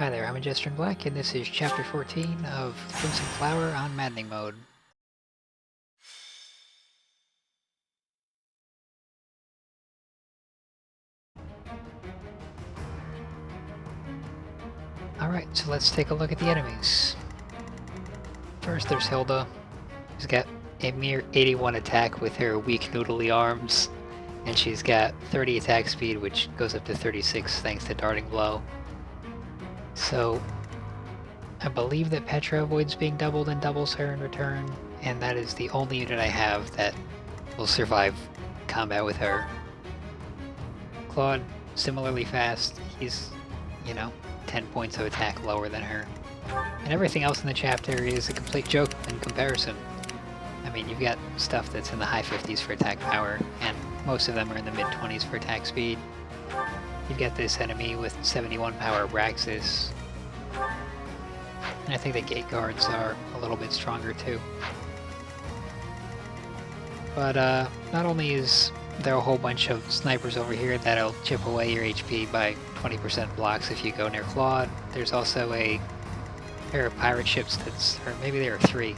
Hi there, I'm Jester in Black, and this is Chapter 14 of Crimson Flower on Maddening mode. Alright, so let's take a look at the enemies. First, there's Hilda, who's got a mere 81 attack with her weak noodly arms, and she's got 30 attack speed, which goes up to 36 thanks to Darting Blow. So, I believe that Petra avoids being doubled and doubles her in return, and that is the only unit I have that will survive combat with her. Claude, similarly fast, he's, 10 points of attack lower than her. And everything else in the chapter is a complete joke in comparison. I mean, you've got stuff that's in the high 50s for attack power, and most of them are in the mid 20s for attack speed. You've got this enemy with 71 power Braxis, and I think the gate guards are a little bit stronger too. But not only is there are a whole bunch of snipers over here that'll chip away your HP by 20% blocks if you go near Claude. There's also a pair of pirate ships or maybe there are 3,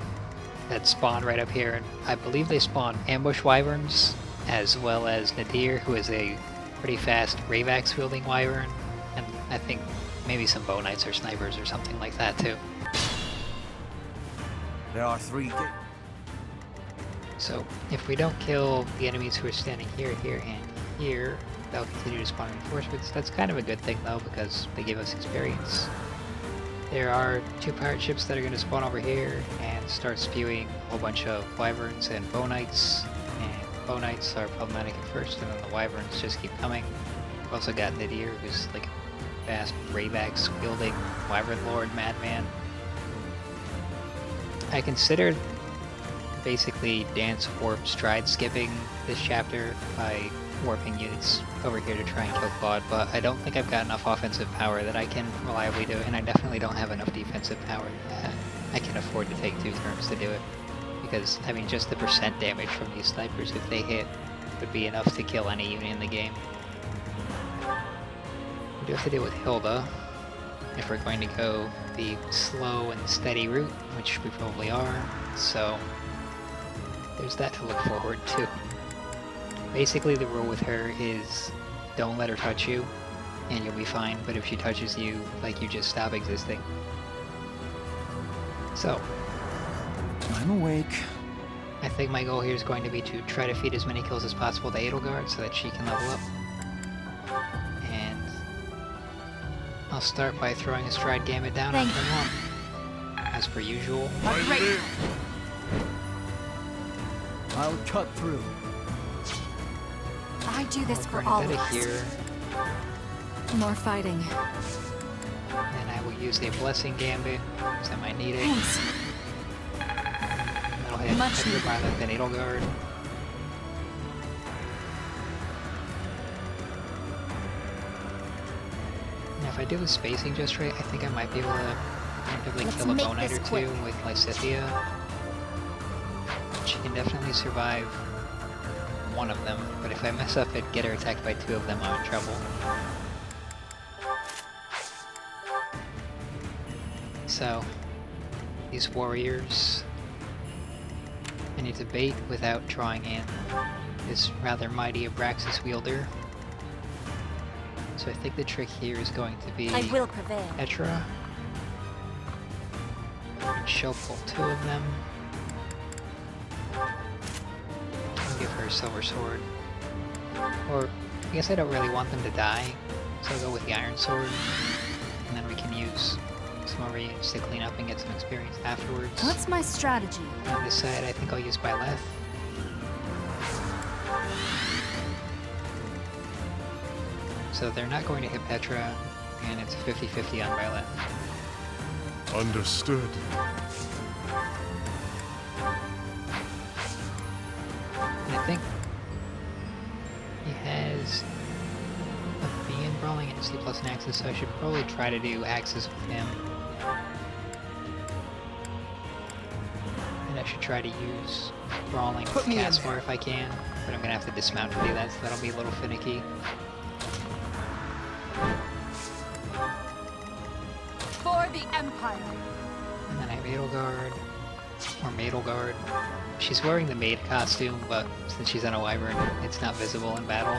that spawn right up here, and I believe they spawn ambush wyverns, as well as Nadir, who is a pretty fast Ravax wielding wyvern, and I think maybe some bow knights or snipers or something like that too. There are 3 So, if we don't kill the enemies who are standing here, here, and here, they'll continue to spawn reinforcements. That's kind of a good thing though, because they give us experience. There are 2 pirate ships that are going to spawn over here and start spewing a whole bunch of wyverns and bow knights. And bow knights are problematic at first, and then the wyverns just keep coming. We've also got Nadir, who's like a fast Ravax wielding wyvern lord madman. I considered basically dance warp stride skipping this chapter by warping units over here to try and kill Claude, but I don't think I've got enough offensive power that I can reliably do it, and I definitely don't have enough defensive power that I can afford to take 2 turns to do it, because I mean just the percent damage from these snipers if they hit would be enough to kill any unit in the game. We do have to deal with Hilda if we're going to go the slow and steady route, which we probably are, so there's that to look forward to. Basically the rule with her is don't let her touch you and you'll be fine, but if she touches you, like, you just stop existing. So, I'm awake. I think my goal here is going to be to try to feed as many kills as possible to Edelgard so that she can level up. And I'll start by throwing a stride gambit down on turn 1. As per usual. Right. I'll cut through. I do this for I'll all burn of it us. here, More fighting. and I will use a blessing gambit because I might need it. Thanks. And that'll hit Much Petra, needed. Violet, then Edelgard. And if I do the spacing just right, I think I might be able to actively Let's kill a make bow knight or this 2 quick. with Lysithia. She can definitely survive one of them, but if I mess up and get her attacked by 2 of them, I'm in trouble. So, these warriors, I need to bait without drawing in this rather mighty Abraxas wielder. So I think the trick here is going to be I will prevail. Petra. And she'll pull 2 of them. I'll give her a silver sword. Or, I guess I don't really want them to die, so I'll go with the iron sword. And then we can use some more units to clean up and get some experience afterwards. What's my strategy? On this side, I think I'll use Byleth. So they're not going to hit Petra, and it's 50-50 on Byleth. Understood. And I think he has a B in Brawling and a C plus an Axis, so I should probably try to do Axis with him. And I should try to use Brawling with Caspar if I can, but I'm gonna have to dismount to do that, so that'll be a little finicky. For the Empire. And then I have Edelgard, or Madelgard. She's wearing the maid costume, but since she's on a wyvern, it's not visible in battle.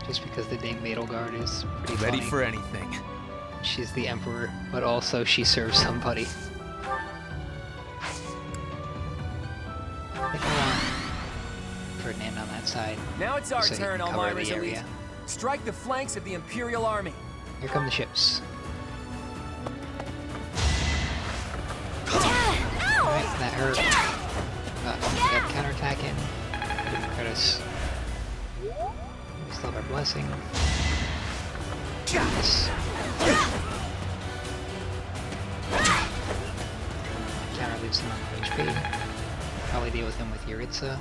Just because the name Madelgard is pretty Ready funny. for anything. She's the emperor, but also she serves somebody. I think I want Ferdinand on that side. Now it's our so he turn, can cover Elmira's the elite. area. Strike the flanks of the Imperial Army. Here come the ships. Ow! Alright, that hurt. We got counterattacking. Didn't crit us. We still have our blessing. Yes. Counter leaves him on HP. Probably deal with him with Yuritsa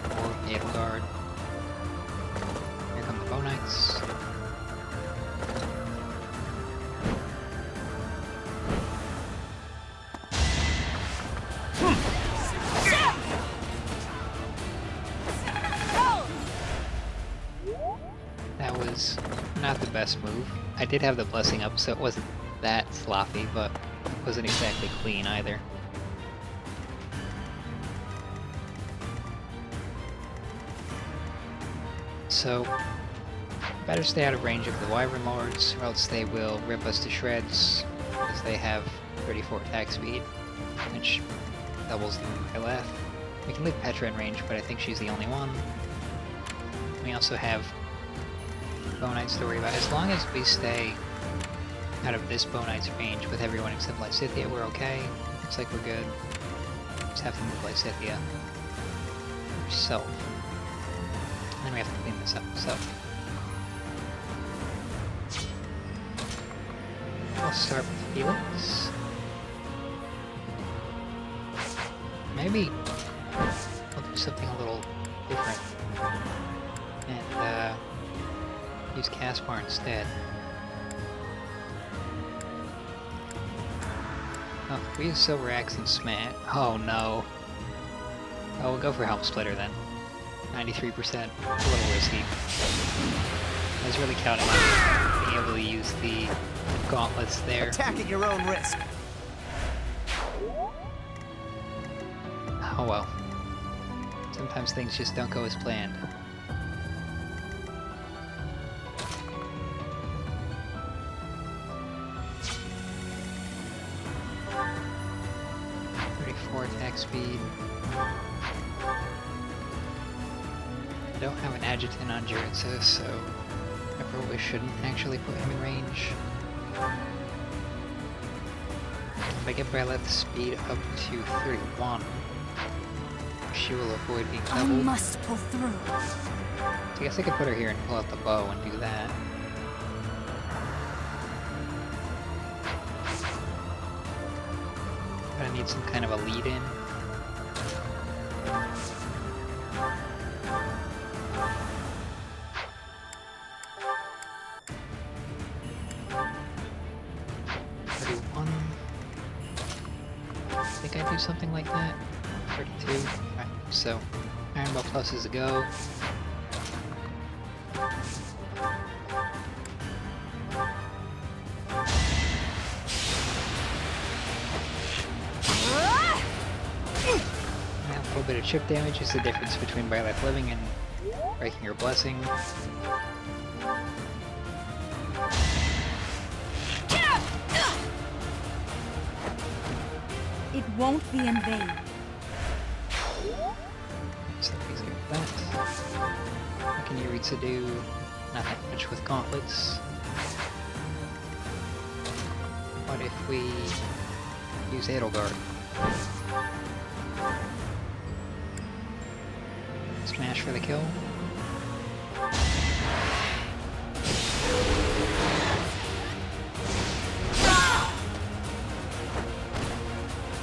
or Edelgard. Here come the Bow Knights. That was not the best move. I did have the blessing up, so it wasn't that sloppy, but it wasn't exactly clean either. So, better stay out of range of the Wyvern Lords, or else they will rip us to shreds, because they have 34 attack speed, which doubles the Byleth. We can leave Petra in range, but I think she's the only one. We also have Bow Knights to worry about. As long as we stay out of this Bow Knight's range with everyone except Lysithea, we're okay. Looks like we're good. Just have to move Lysithea herself. And then we have to clean this up, so. We'll start with Felix. Maybe we'll do something a little different. And, use Caspar instead. Oh, we use Silver Axe and Smash. Oh no. Oh, we'll go for Helm Splitter then. 93%. A little risky. I was really counting on being able to use the gauntlets there. Attack at your own risk. Oh well. Sometimes things just don't go as planned. Attack speed. I don't have an adjutant on Juritsa, so I probably shouldn't actually put him in range. If I get Byleth's speed up to 31, she will avoid being I doubled. must pull through. So I guess I could put her here and pull out the bow and do that. But I need some kind of a lead-in. I think I do something like that. 32. Alright, so Iron Ball Plus is a go. A little bit of chip damage is the difference between Byleth living and breaking your blessing. It won't be in vain. So easier with that. What can Yuritsa do? Not that much with gauntlets. What if we use Edelgard? Smash for the kill.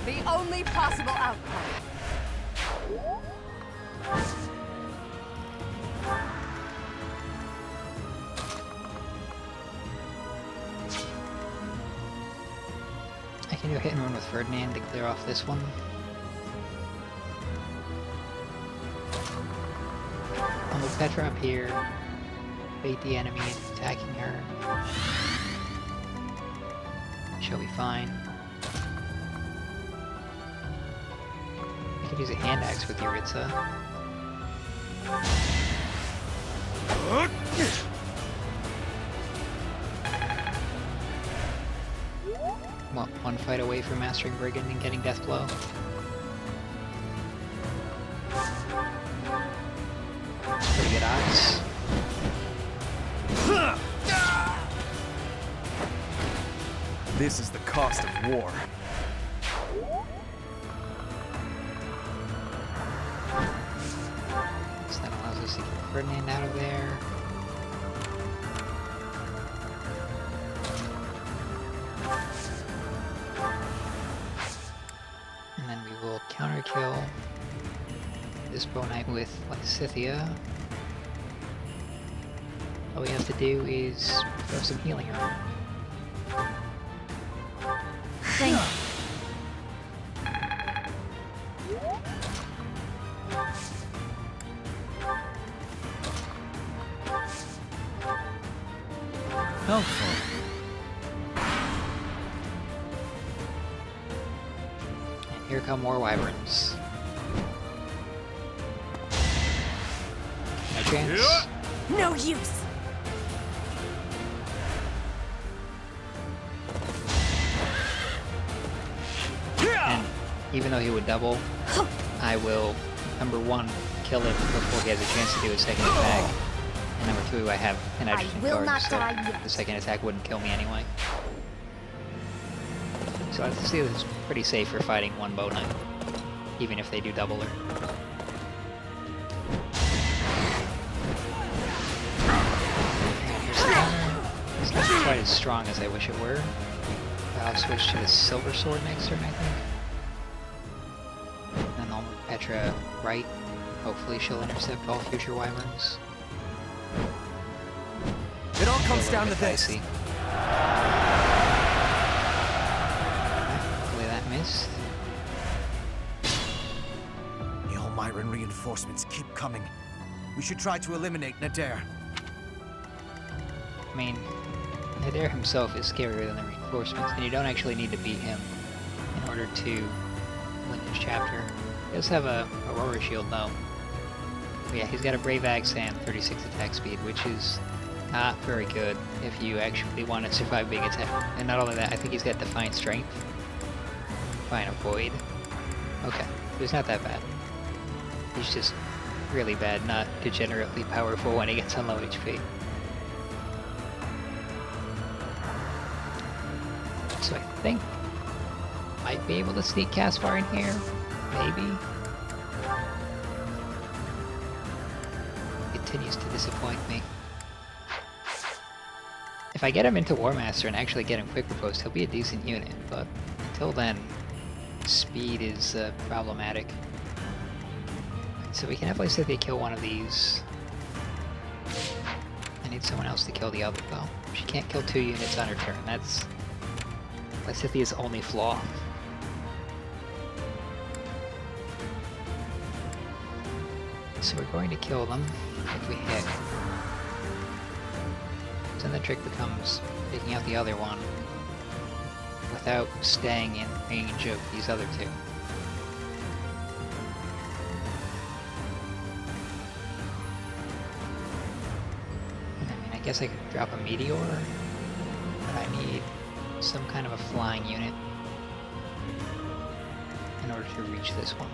The only possible outcome. I can do a hit and run with Ferdinand to clear off this one. I'll move Petra up here. bait the enemy into attacking her. She'll be fine. You could use a hand axe with Yuritsa. One fight away from mastering Brigand and getting Death Blow. Pretty good odds. This is the cost of war. So that allows us to get Ferdinand out of there. And then we will counter kill this Bow Knight with Lysithea. All we have to do is throw some healing around. Thank you. Helpful. And here come more wyverns. No chance. No use. And even though he would double, I will, number one, kill him before he has a chance to do his second attack. And number two, I have an nitrogen will guard, not so die yet. the second attack wouldn't kill me anyway. So I see this is pretty safe for fighting one Bow Knight, even if they do double her. And here's the counter. It's not quite as strong as I wish it were. I'll switch to the Silver Sword next turn, I think. And then I'll move Petra right. Hopefully she'll intercept all future wyverns. It all A comes little down bit to this. dicey. Hopefully that missed. The Almiran reinforcements keep coming. We should try to eliminate Nadir. I mean, Nadir himself is scarier than the reinforcements, and you don't actually need to beat him in order to win this chapter. He does have a Aurora Shield though. But yeah, he's got a Brave Axe and 36 attack speed, which is not very good if you actually want to survive being attacked. And not only that, I think he's got Defiant Strength. Defiant Avoid. Okay, so he's not that bad. He's just really bad, not degenerately powerful when he gets on low HP. So I think might be able to sneak Caspar in here, maybe. Continues to disappoint me. If I get him into War Master and actually get him Quick Riposte, he'll be a decent unit, but until then, speed is problematic. So we can have Lysithea kill one of these. I need someone else to kill the other though. She can't kill 2 units on her turn, that's Lysithea's only flaw. So we're going to kill them if we hit. Then the trick becomes taking out the other one without staying in range of these other 2. I mean, I guess I could drop a meteor, but I need some kind of a flying unit in order to reach this one.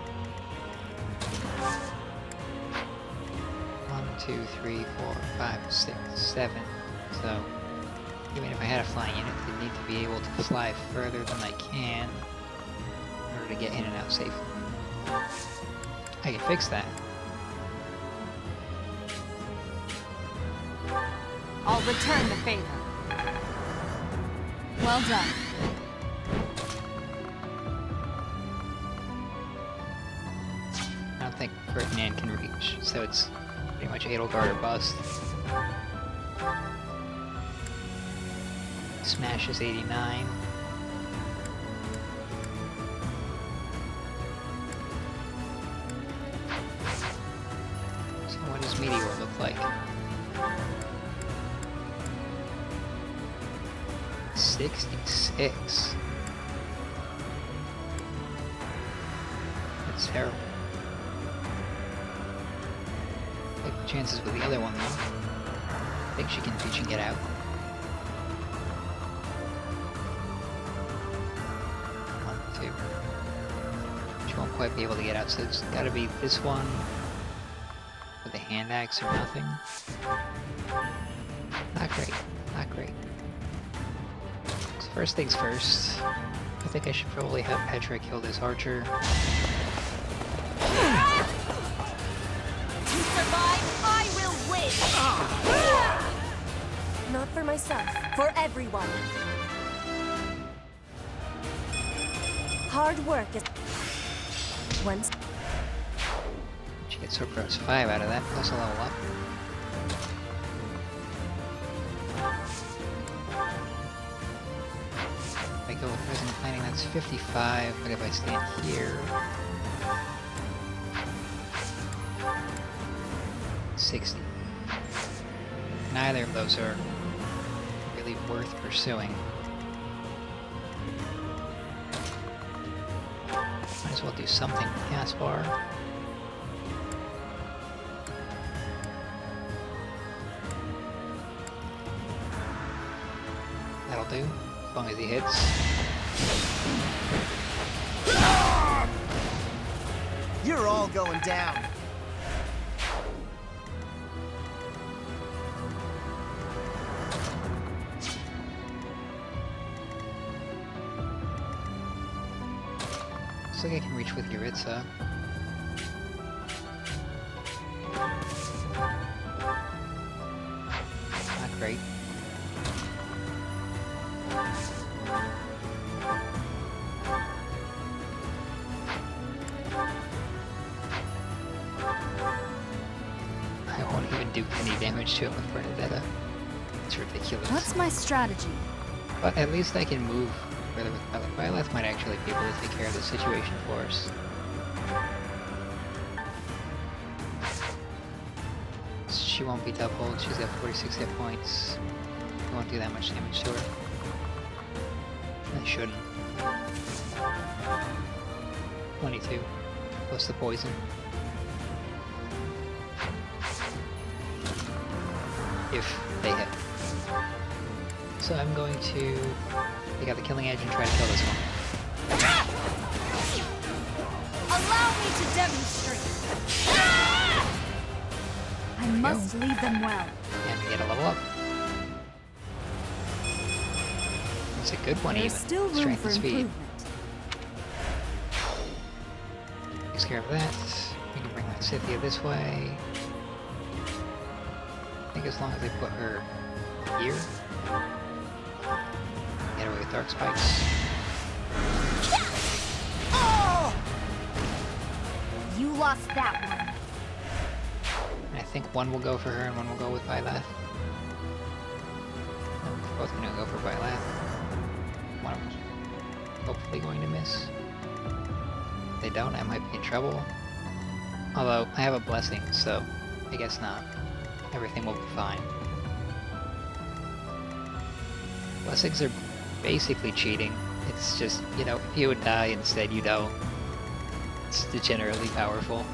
1, 2, 3, 4, 5, 6, 7. So, even if I had a flying unit, they'd need to be able to fly further than I can in order to get in and out safely. I can fix that. I'll return the favor. Well done. I don't think Ferdinand can reach, so it's pretty much Edelgard or bust. Smash is 89. So what does Meteor look like? 66. That's terrible. Take chances with the other one though. I think she can reach and get out. One, two. She won't quite be able to get out, so it's gotta be this one with a hand axe or nothing. Not great. Not great. So first things first, I think I should probably have Petra kill this archer. To survive, I will win! Not for myself, for everyone. Hard work is... Once... She gets Sword Cross 5 out of that, plus a level up. If I go with Present Planning, that's 55, but if I stand here... 60. Neither of those are really worth pursuing. Might as well do something with Caspar. That'll do, as long as he hits. You're all going down. Looks like I can reach with Yuritsa. Not great. I won't even do any damage to him with Bernadetta. It's ridiculous. What's my strategy? But at least I can move further with Violet. Violet might actually be able to take care of the situation for us. She won't be doubled, she's got 46 hit points. I won't do that much damage to her. I shouldn't. 22, plus the poison. If they hit. So I'm going to take out the Killing Edge and try to kill this one. Allow me to demonstrate! I must lead them well. And we get a level up. It's a good one There's even. still room Strength for and speed. improvement. Takes care of that. We can bring that Scythia this way. I think as long as I put her here. Get away with Dark Spikes. You lost that one. And I think one will go for her and one will go with Byleth. They're both gonna go for Byleth. One of them's hopefully going to miss. If they don't, I might be in trouble. Although, I have a blessing, so I guess not. Everything will be fine. Blessings are basically cheating. It's just, you know, if you would die instead you don't. It's degenerately powerful.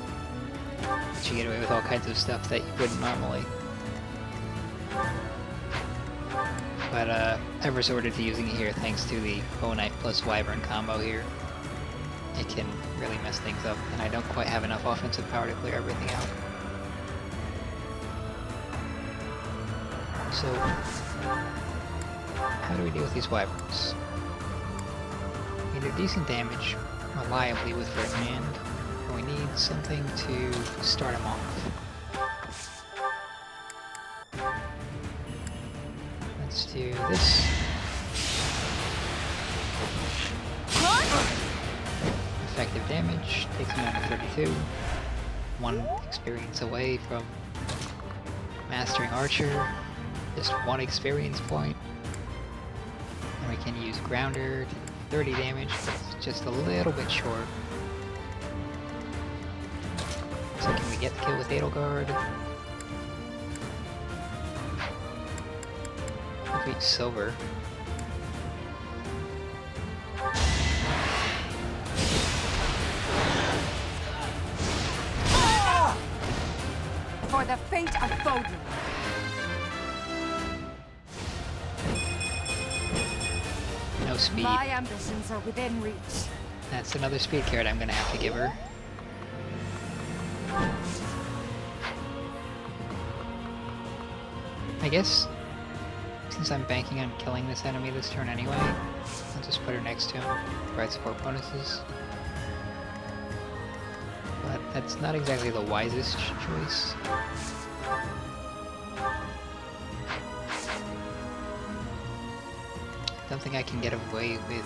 But you get away with all kinds of stuff that you wouldn't normally. But I've resorted to using it here thanks to the Bow Knight plus Wyvern combo here. It can really mess things up, and I don't quite have enough offensive power to clear everything out. So, how do we deal with these Wyverns? We do decent damage, reliably with Ferdinand, and we need something to start him off. Let's do this. Effective damage, takes him down to 32. 1 experience away from mastering Archer. Just 1 experience point. And we can use Grounder to do 30 damage, but it's just a little bit short. So can we get the kill with Edelgard? Complete silver. before the fate of Bodhi. No speed. My ambitions are within reach. That's another speed carrot I'm gonna have to give her. I guess, since I'm banking on killing this enemy this turn anyway, I'll just put her next to him, provide support bonuses. But that's not exactly the wisest choice. I don't think I can get away with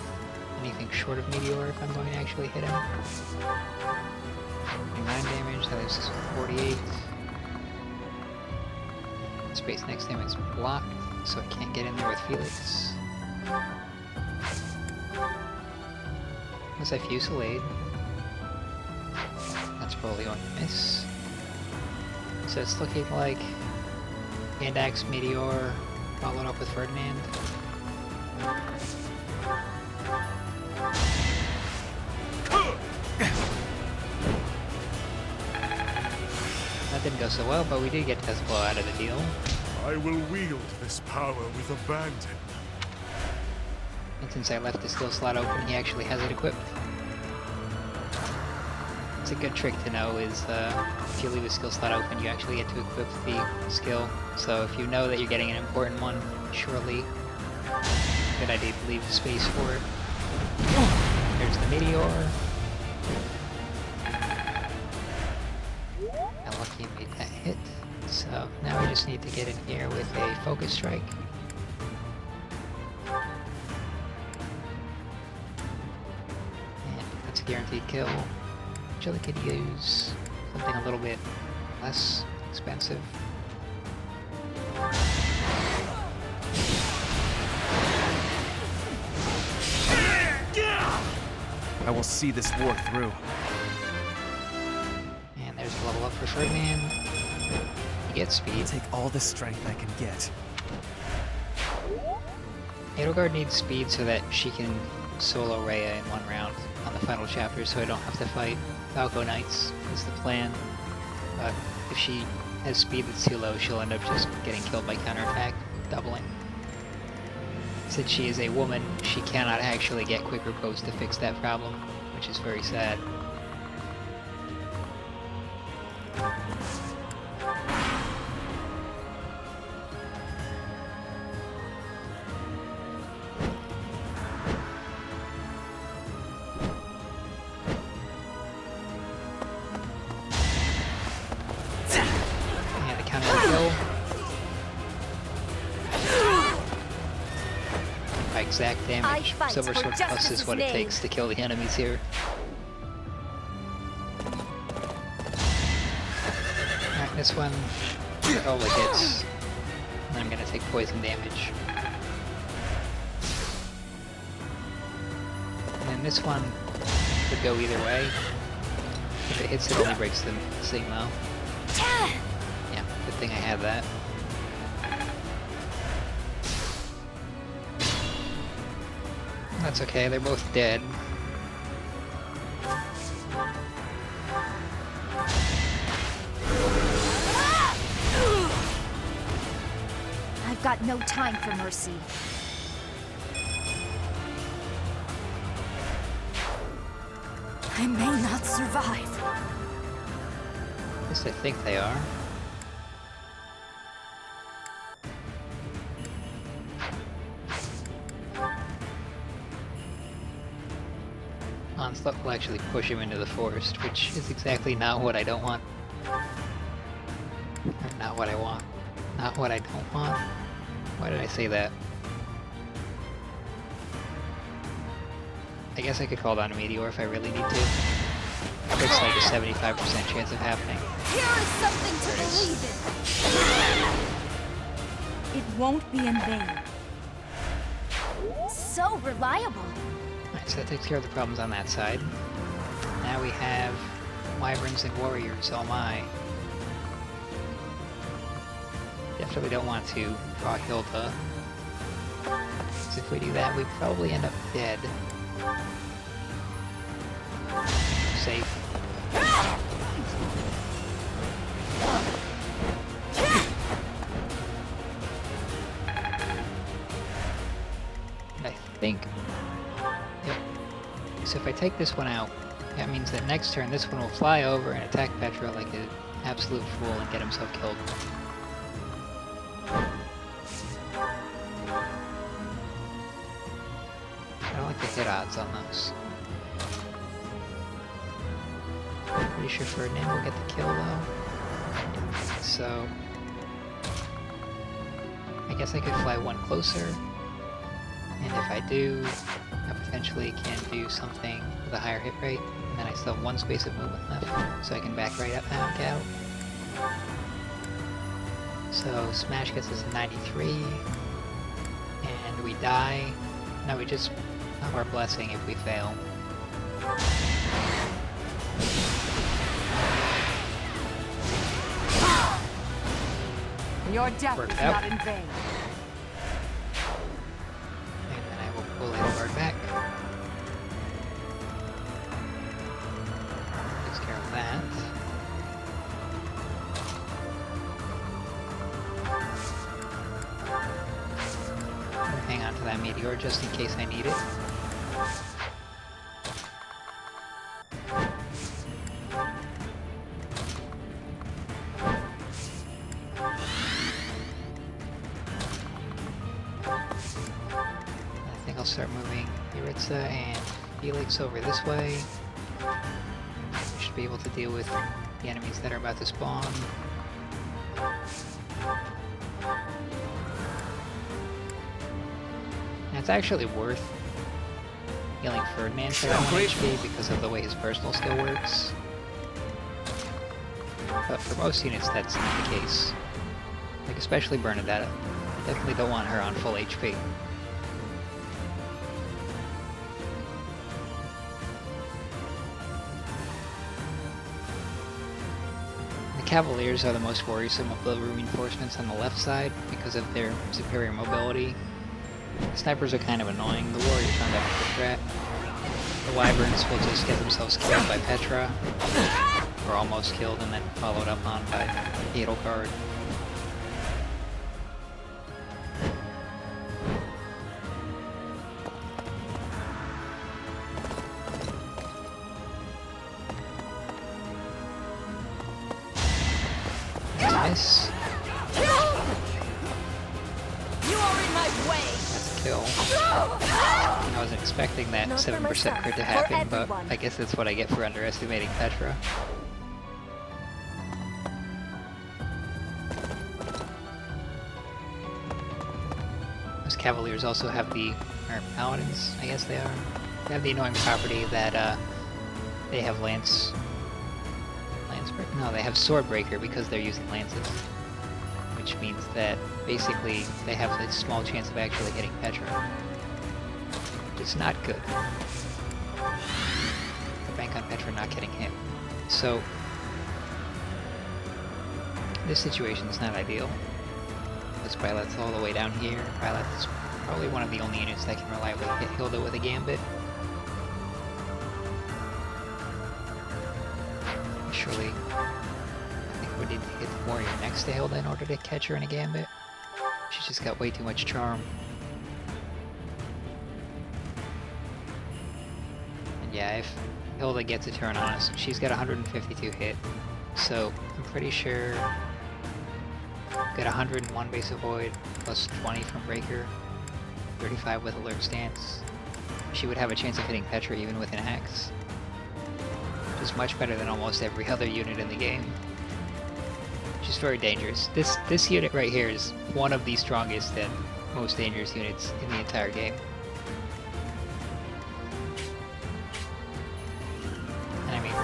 anything short of Meteor if I'm going to actually hit him. 9 damage, that is 48. Space next to him is blocked, so I can't get in there with Felix. Unless I Fusillade. That's probably going to miss. So it's looking like Hand Axe, Meteor, followed up with Ferdinand. That didn't go so well, but we did get Tesla out of the deal. I will wield this power with abandon. And since I left the skill slot open, he actually has it equipped. It's a good trick to know is if you leave a skill slot open, you actually get to equip the skill. So if you know that you're getting an important one, surely good idea to leave space for it. There's the Meteor. And lucky you made that hit. So now we just need to get in here with a focus strike. And that's a guaranteed kill. Actually could use something a little bit less expensive. I will see this war through. And there's a level up for Ferdinand. He gets speed. Take all the strength I can get. Edelgard needs speed so that she can solo Rhea in one round on the final chapter, so I don't have to fight Falco Knights, is the plan. But if she has speed that's too low, she'll end up just getting killed by counterattack, doubling. Since she is a woman, she cannot actually get quick riposte to fix that problem, which is very sad. And a counter kill. By exact damage, Silver Sword Plus is what it takes to kill the enemies here. Alright, this one probably hits. And I'm gonna take poison damage. And then this one could go either way. If it hits, it only breaks the Sigma. Yeah, good thing I had that. That's okay, they're both dead. I've got no time for mercy. I may not survive. At least I think they are. Onslaught will actually push him into the forest, which is exactly not what I don't want. Or not what I want. Not what I don't want. Why did I say that? I guess I could call down a Meteor if I really need to. It's like a 75% chance of happening. Here is something to believe in. It won't be in vain. So reliable. Alright, so that takes care of the problems on that side. Now we have Wyverns and Warriors, oh my. Definitely don't want to draw Hilda. Because if we do that, we probably end up dead. Safe. think... Yep. So if I take this one out, that means that next turn this one will fly over and attack Petra like an absolute fool and get himself killed. I don't like the hit odds on those. Pretty sure Ferdinand will get the kill though. So I guess I could fly one closer, and if I do, I potentially can do something with a higher hit rate, and then I still have one space of movement left, so I can back right up back out. So Smash gets us a 93, and we die. No, we just have our blessing if we fail. Your death is not in vain. And then I will pull Edelgard back. Takes care of that. Hang on to that meteor just in case I need it. I'll start moving Yuritsa and Felix over this way. We should be able to deal with the enemies that are about to spawn. Now it's actually worth healing Ferdinand for that 1 HP because of the way his personal skill works. But for most units that's not the case. Like especially Bernadetta. Definitely don't want her on full HP. Cavaliers are the most worrisome of the reinforcements on the left side because of their superior mobility. The snipers are kind of annoying, the warriors aren't that much of a threat. The wyverns will just get themselves killed by Petra, or almost killed and then followed up on by Edelgard. Nice. You are in my way. That's a kill. I wasn't expecting that 7% crit to happen, but I guess that's what I get for underestimating Petra. Those Cavaliers also have the, or Paladins, I guess they are. They have the annoying property that they have no, they have Swordbreaker because they're using lances. Which means that basically they have a small chance of actually hitting Petra. Which is not good. The bank on Petra not getting hit. So this situation is not ideal. This Byleth's all the way down here. Byleth is probably one of the only units that can reliably hit Hilda with a Gambit. Surely, I think we need to hit the warrior next to Hilda in order to catch her in a Gambit. She's just got way too much charm. And yeah, if Hilda gets a turn on us, she's got 152 hit. So I'm pretty sure got 101 base avoid plus 20 from Breaker, 35 with alert stance. She would have a chance of hitting Petra even with an axe. Is much better than almost every other unit in the game. Which is very dangerous. This unit right here is one of the strongest and most dangerous units in the entire game. And I mean,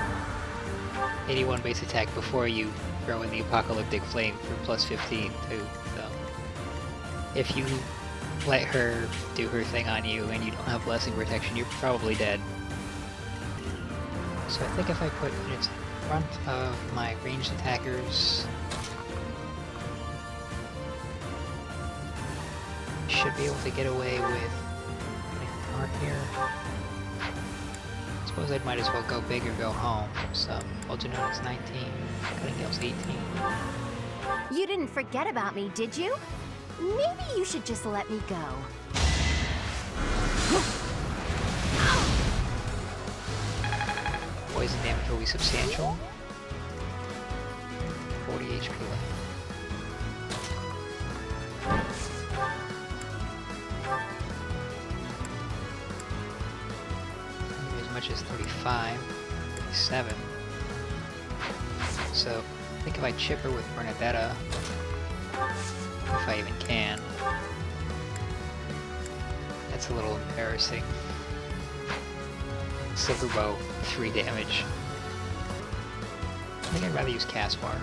81 base attack before you throw in the Apocalyptic Flame for plus 15 too, so if you let her do her thing on you and you don't have blessing protection, you're probably dead. So I think if I put units in front of my ranged attackers, I should be able to get away with art here. I suppose I might as well go big or go home. So Ultranode is 19, Cutting Gale's 18. You didn't forget about me, did you? Maybe you should just let me go. Poison damage will be substantial. 40 HP left. As much as 35, 37. So, I think if I chip her with Bernadetta, if I even can, that's a little embarrassing. Silver Bow, 3 damage. I think I'd rather use Caspar.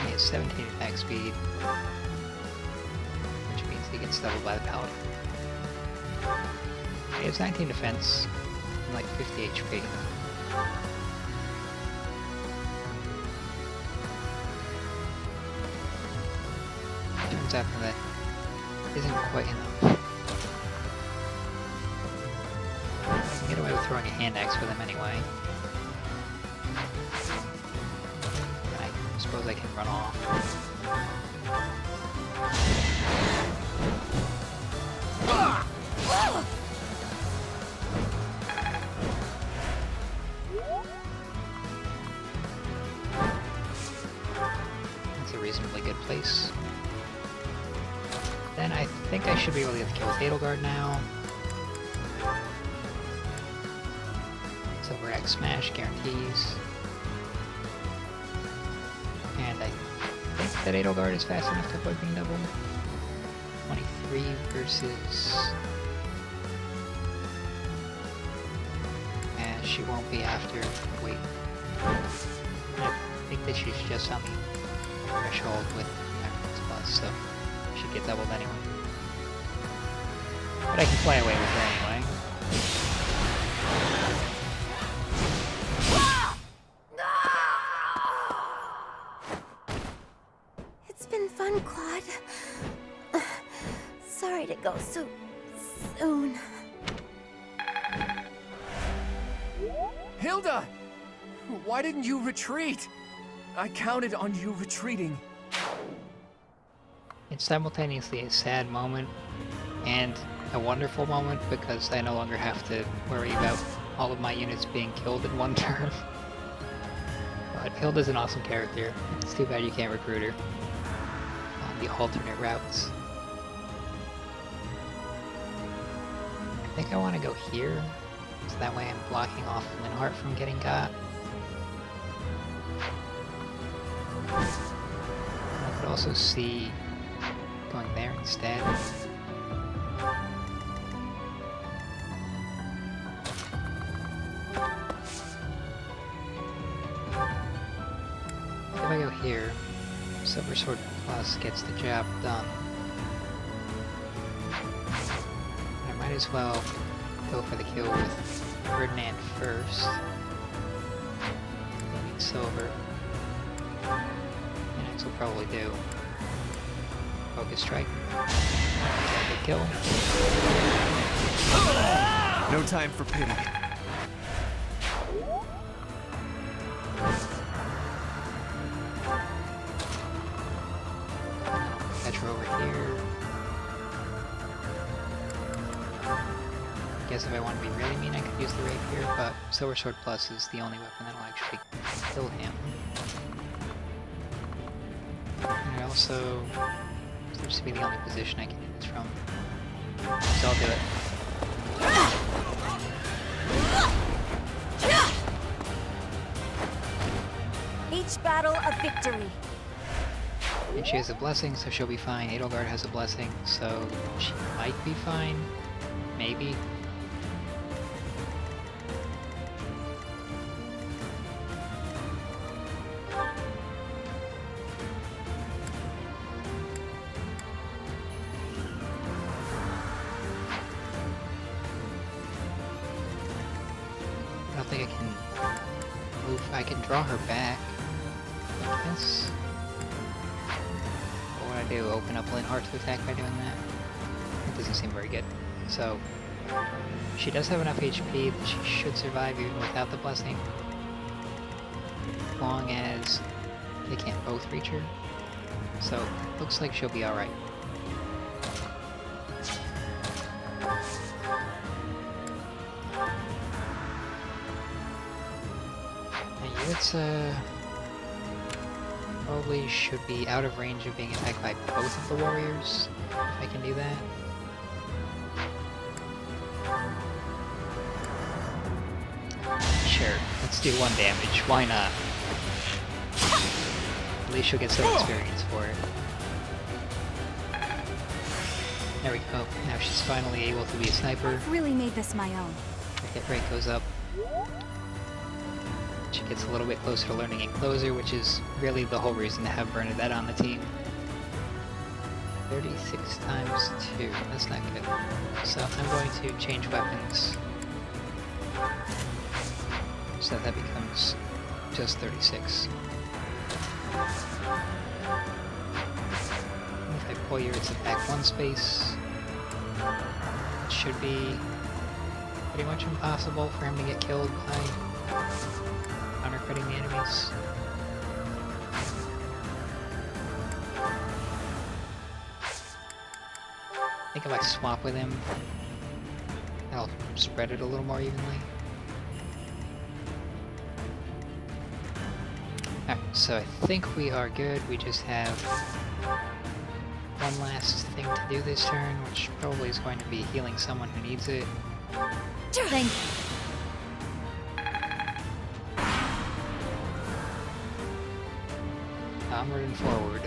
He has 17 attack speed, which means he gets doubled by the Paladin. He has 19 defense and like 50 HP. Turns out that isn't quite enough. I can get away with throwing a hand axe for them anyway. I suppose I can run off. That's a reasonably good place. Then I think I should be able to get the kill with Edelgard now. Silver Axe Smash guarantees. And I think that Edelgard is fast enough to avoid being doubled. 23 versus... And she won't be after... Wait. I think that she's just on the threshold with Mavericks Plus, so she'd get doubled anyway. But I can fly away with her anyway. It's been fun, Claude. Sorry to go so soon. Hilda! Why didn't you retreat? I counted on you retreating. It's simultaneously a sad moment and a wonderful moment because I no longer have to worry about all of my units being killed in one turn. But Hilda's an awesome character. It's too bad you can't recruit her on the alternate routes. I think I want to go here, so that way I'm blocking off Linhart from getting got. I could also see going there instead. If I go here, Silver Sword Plus gets the job done. I might as well go for the kill with Ferdinand first. I need silver. And X will probably do. Focus Strike. Good kill. No time for pity. Catch her over here. I guess if I want to be really mean, I could use the rapier, but Silver Sword Plus is the only weapon that'll actually kill him. And I also seems to be the only position I can do this from. So I'll do it. Each battle a victory. And she has a blessing, so she'll be fine. Edelgard has a blessing, so she might be fine. Maybe. I don't think I can move. I can draw her back. I guess. What would I do? Open up Linhart to attack by doing that? It doesn't seem very good. So, she does have enough HP that she should survive even without the blessing. As long as they can't both reach her. So, looks like she'll be alright. It's probably should be out of range of being attacked by both of the warriors, if I can do that. Sure, let's do 1 damage, why not? At least she'll get some experience for it. There we go, now she's finally able to be a sniper. I've really made this my own. Her hit rate goes up. She gets a little bit closer to learning Encloser, which is really the whole reason to have Bernadette on the team. 36 times 2, that's not good. So I'm going to change weapons so that becomes just 36. If I pull your its attack 1 space, it should be pretty much impossible for him to get killed by counter-critting the enemies. I think if I swap with him, I'll spread it a little more evenly. Alright, so I think we are good. We just have one last thing to do this turn, which probably is going to be healing someone who needs it. Thank you. Onward and forward.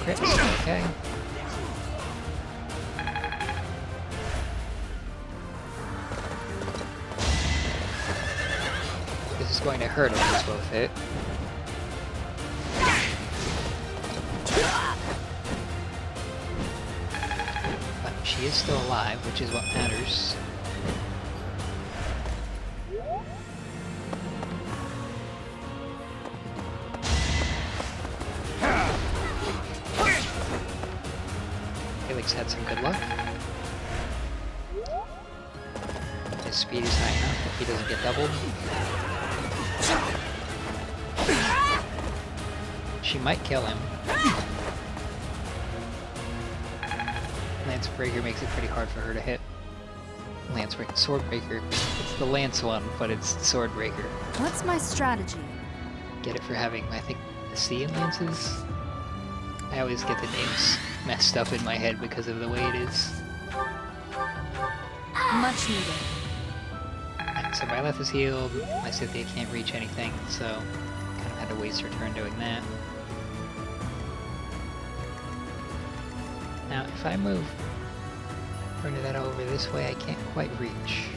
Crits, okay. This is going to hurt if this both hit. But she is still alive, which is what matters. Felix had some good luck. His speed is high enough that he doesn't get doubled. She might kill him. Lancebreaker makes it pretty hard for her to hit. Swordbreaker. It's the lance one, but it's Swordbreaker. What's my strategy? Get it for having, I think, the C in lances? I always get the names messed up in my head because of the way it is. Much needed. Right, so Byleth is healed, my Scythia can't reach anything, so kind of had to waste her turn doing that. Now, if I move Bernadette over this way, I can't quite reach.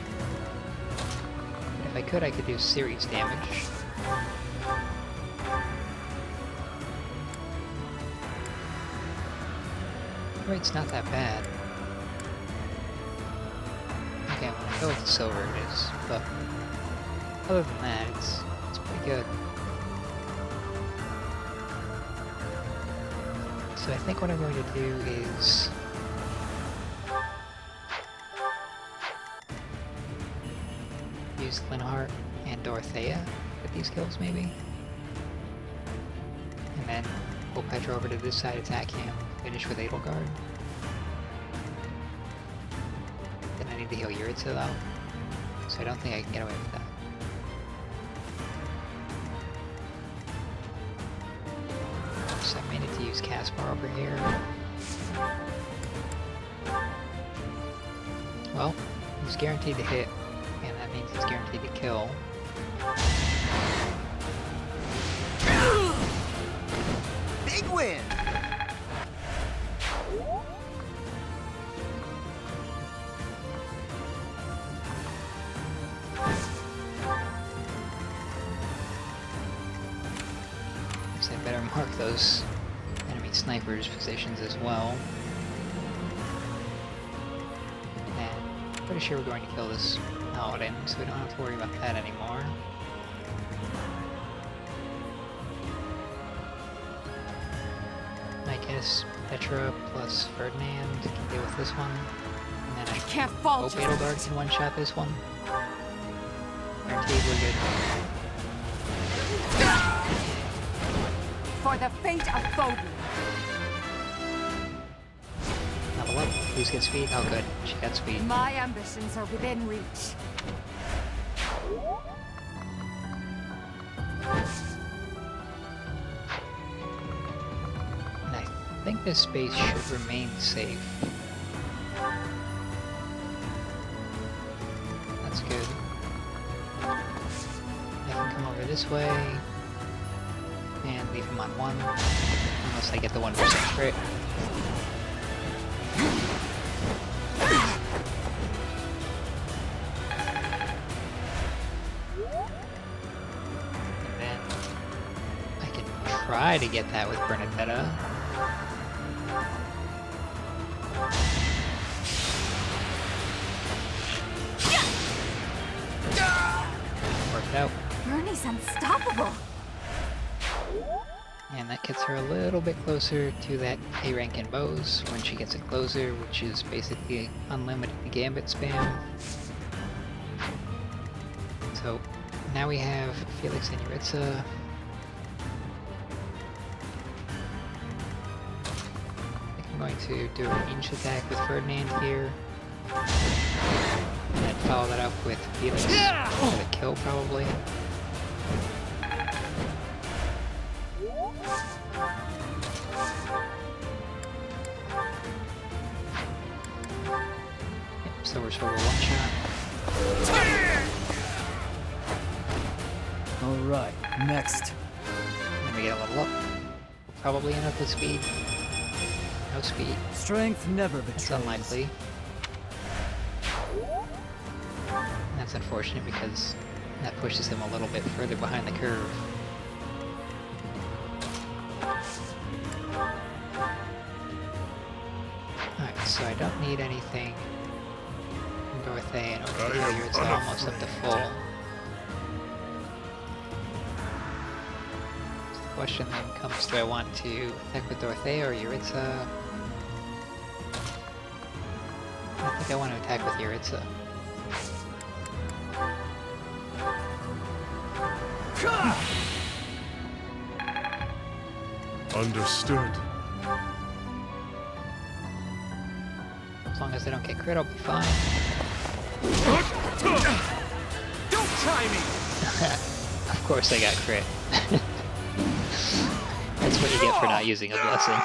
If I could do series damage. Rate's not that bad. Okay, I'm gonna go with the silver it is, but other than that, it's pretty good. So I think what I'm going to do is use Linhardt and Dorothea with these kills, maybe? And then pull Petra over to this side, attack him, finish with Edelgard. Then I need to heal Yuritsa though, so I don't think I can get away with that. So I may need to use Caspar over here. Well, he's guaranteed to hit, and that means he's guaranteed to kill. Big win! So I better mark those enemy snipers' positions as well. And I'm pretty sure we're going to kill this paladin, so we don't have to worry about that anymore. I guess Petra plus Ferdinand can deal with this one. And then I can't fall hope just Edelgard can one-shot this one. Guaranteed we're good. For the fate of Foden. Level up. Please get speed. Oh, good. She got speed. My ambitions are within reach. And I think this space should remain safe. That's good. I can come over this way and leave him on 1, unless I get the 1% crit. And then I can try to get that with Bernadetta. Worked out. Bernie's unstoppable. And that gets her a little bit closer to that A rank in bows when she gets it closer, which is basically unlimited gambit spam. So now we have Felix and Yuritsa. I think I'm going to do a ranged attack with Ferdinand here. And then follow that up with Felix for the kill probably. So we're sort of one shot. Alright, next. Then we get a level up. Probably end up with speed. No speed. Strength never That's betrays. unlikely. And that's unfortunate because that pushes him a little bit further behind the curve. Alright, so I don't need anything from Dorothea in order to I am figure it's almost up to full. So the question then comes, do I want to attack with Dorothea or Yuritsa? I think I want to attack with Yuritsa. Understood. As long as I don't get crit, I'll be fine. Don't try me! Of course I got crit. That's what you get for not using a blessing.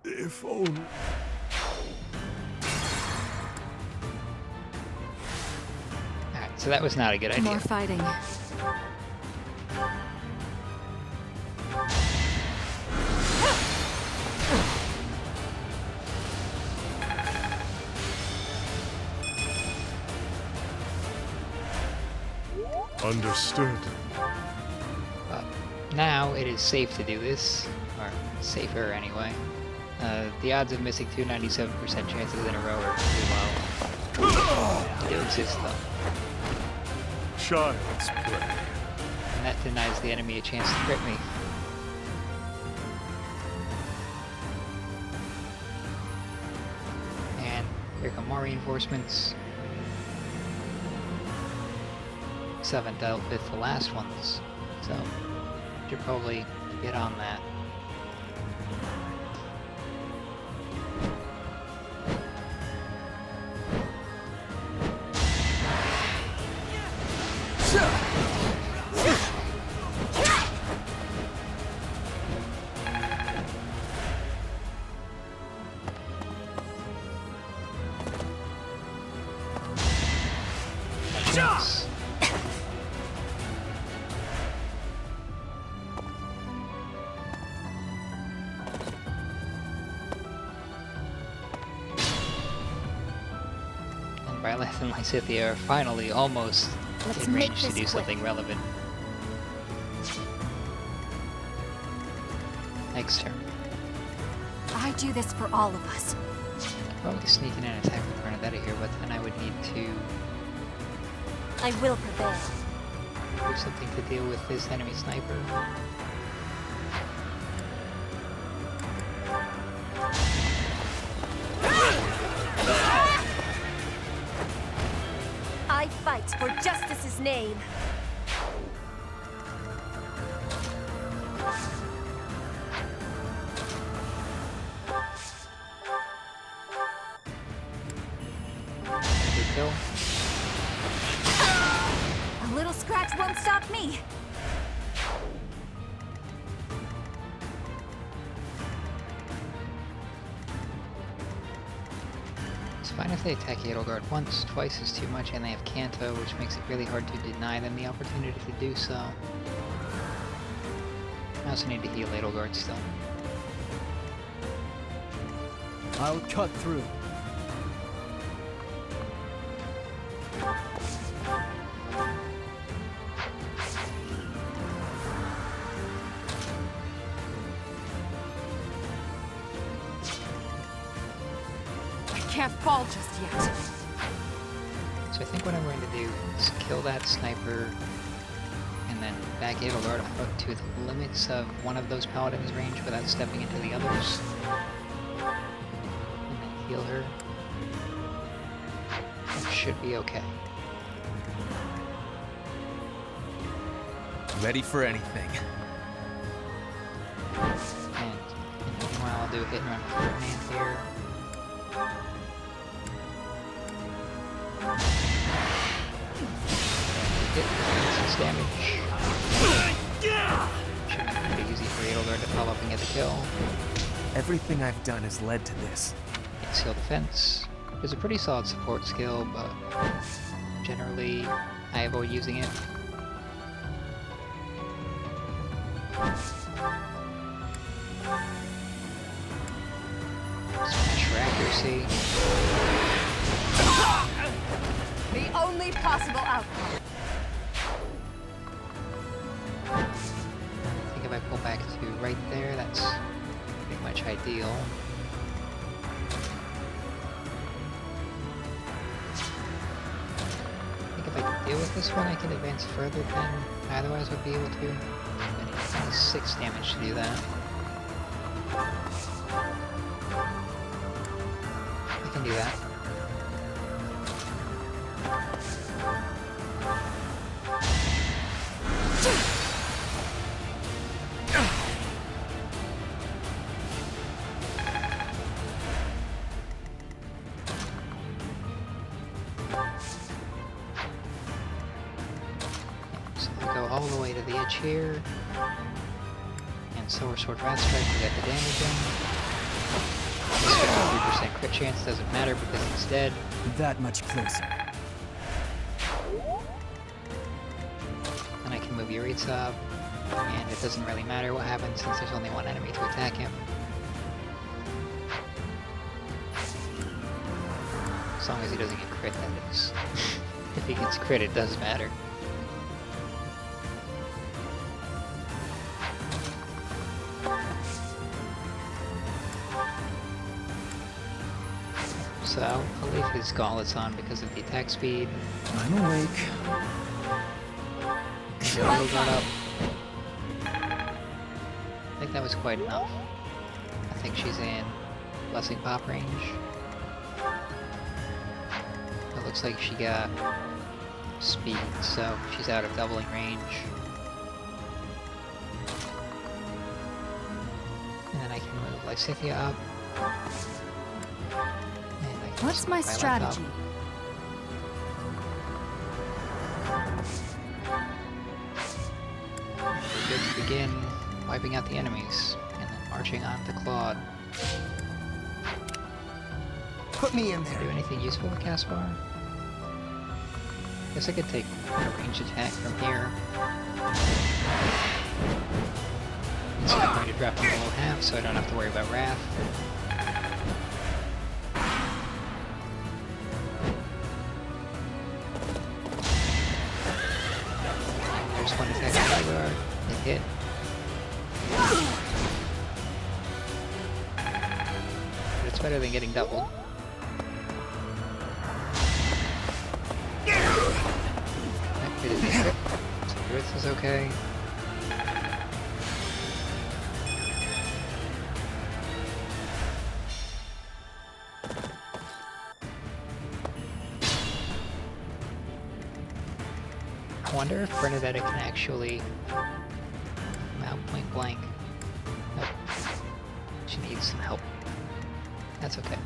If only. Alright, so that was not a good idea. More fighting. Understood. But now it is safe to do this, or safer anyway. The odds of missing 297% chances in a row are pretty low. They do exist though. Child's play. And that denies the enemy a chance to crit me. And here come more reinforcements. 7 dealt with the last ones, so should probably get on that. Yes. And Byleth and Lysithea are finally almost Let's in make range to this do quick. something relevant. Next turn. I do this for all of us. Probably sneaking in an attack with Bernadetta here, but then I would need to I will prevail. do something to deal with this enemy sniper. I fight for justice's name. Good kill. A little scratch won't stop me. It's fine if they attack Edelgard once, twice is too much, and they have Kanto, which makes it really hard to deny them the opportunity to do so. I also need to heal Edelgard still. I'll cut through. I can't fall just yet. So I think what I'm going to do is kill that sniper and then back Edelgard up to the limits of one of those paladins' range without stepping into the others. And then heal her. That should be okay. Ready for anything. And meanwhile I'll do a hit and run for man here. Hit 6 damage. Should be pretty easy for Edelgard to follow up and get the kill. Everything I've done has led to this. It's heal defense. It's a pretty solid support skill, but generally I avoid using it. Smash for accuracy. The only possible outcome. I think if I pull back to right there, that's pretty much ideal. I think if I can deal with this one, I can advance further than I otherwise would be able to. But it has 6 damage to do that. I can do that. So I'll go all the way to the edge here. And Silver Sword Rat Strike to get the damage in. This 53% crit chance doesn't matter because it's dead. That much closer. And I can move Yuritsa up. And it doesn't really matter what happens since there's only one enemy to attack him. As long as he doesn't get crit, that is. If he gets crit, it does matter. So I'll leave his gauntlets on because of the attack speed. I'm awake. Well up. I think that was quite enough. I think she's in Blessing Pop range. It looks like she got speed, so she's out of doubling range. And then I can move Lysithia up. And I can What's just my move Violet strategy? up. We're good to begin wiping out the enemies, and then marching on to Claude. Put me in Do there. anything useful with Caspar? Guess I could take a range attack from here. Instead of going to drop him below half, so I don't have to worry about Wrath. There's one attack on Rygar. It hit. But it's better than getting doubled. That crit is a crit. So Grits is okay. I wonder if Bernadetta can actually come out point blank. Nope. She needs some help. That's okay.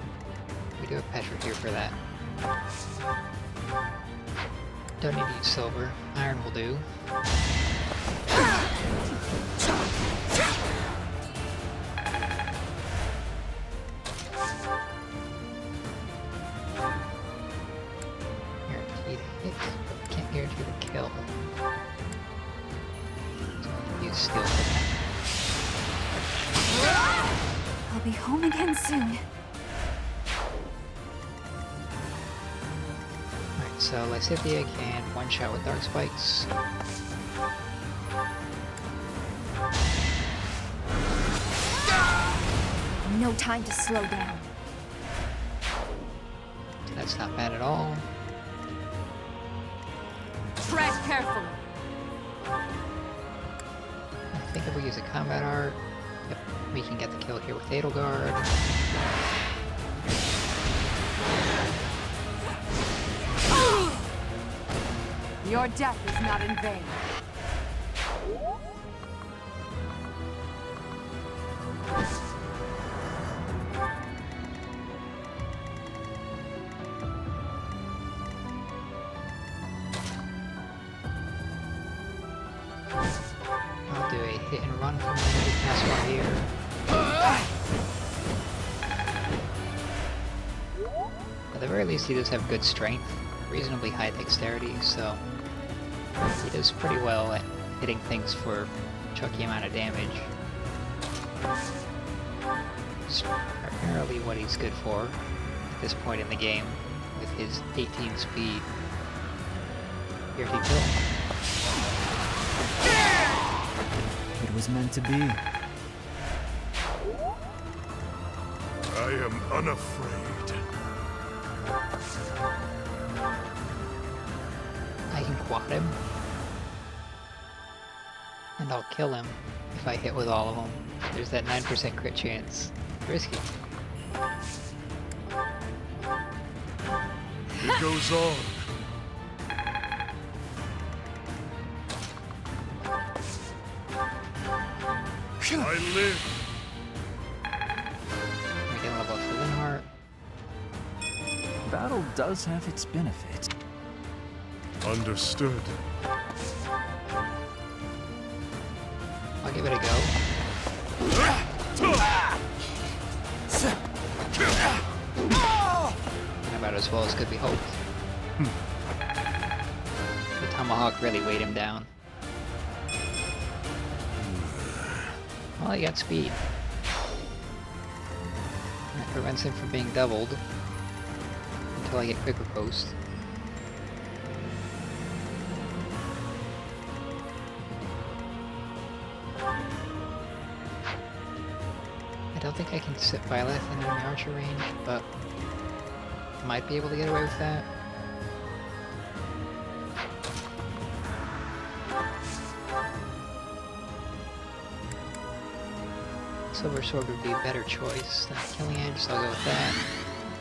We do have Petra here for that. Don't need to use silver. Iron will do. Guaranteed hit, but can't guarantee the kill. So I'm gonna use steel for that. I'll be home again soon. Alright, so Lysithea can one-shot with Dark Spikes. No time to slow down. That's not bad at all. Tread carefully. I think if we use a combat art, yep, we can get the kill here with Edelgard. Your death is not in vain. I'll do a hit and run from the past one here. At the very least, he does have good strength, reasonably high dexterity, so he does pretty well at hitting things for a chunky amount of damage. It's primarily what he's good for at this point in the game, with his 18 speed. Here he kill. It was meant to be. I am unafraid. I can quad him. And I'll kill him if I hit with all of them. There's that 9% crit chance. Risky. It goes on. I live. We can level up for Linhardt. Battle does have its benefits. Understood. I'll give it a go. About as well as could be hoped. The tomahawk really weighed him down. Well, he got speed. That prevents him from being doubled until I get quicker post. I don't think I can sit Byleth in enemy archer range, but might be able to get away with that. Silver Sword would be a better choice than Killing Edge, so I'll go with that.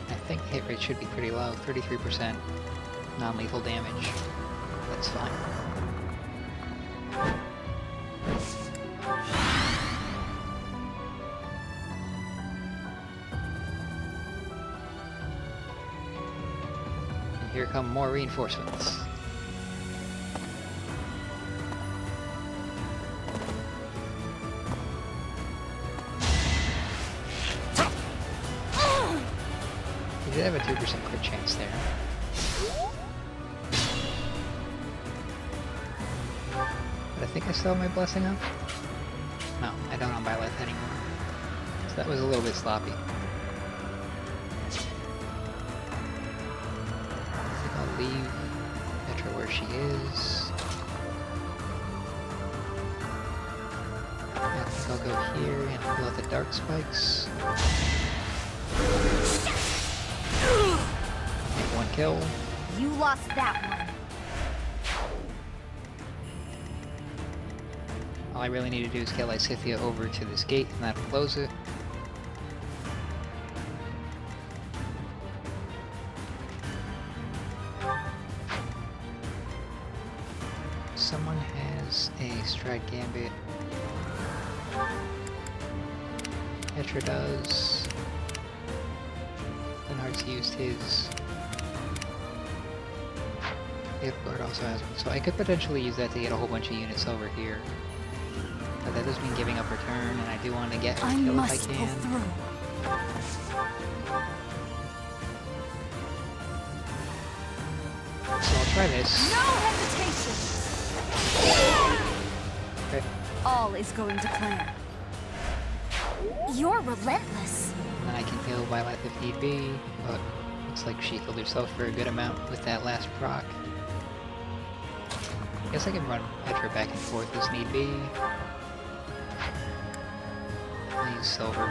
I think hit rate should be pretty low, 33% non-lethal damage. That's fine. And here come more reinforcements. He did have a 2% crit chance there. But I think I still have my blessing up. No, I don't on Byleth anymore. So that was a little bit sloppy. I think I'll leave Petra where she is. I think I'll go here and pull out the Dark Spikes. Make one kill. You lost that one. All I really need to do is get Lysithea over to this gate and that'll close it. someone has a Stride Gambit. Petra does. Lenhart's used his. Guard also has one, so I could potentially use that to get a whole bunch of units over here. But that does mean giving up return, and I do want to get a I kill if I must pull can. through. So I'll try this. No hesitation! Okay. All is going to plan. You're relentless. And then I can heal Violet if need be, but looks like she healed herself for a good amount with that last proc. I guess I can run Petra back and forth as need be. I'll use Silver.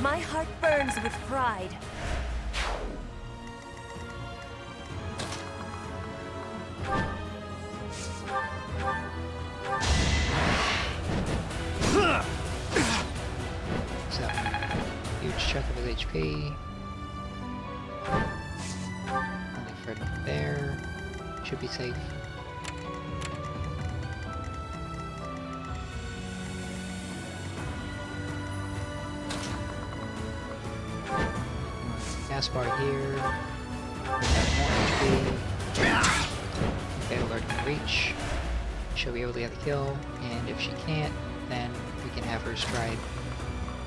My heart burns with pride. So, huge chunk of his HP. Only Fred there. Should be safe. Gas bar here. We got more HP. Okay, Alert can reach. She'll be able to get the kill, and if she can't, then we can have her stride.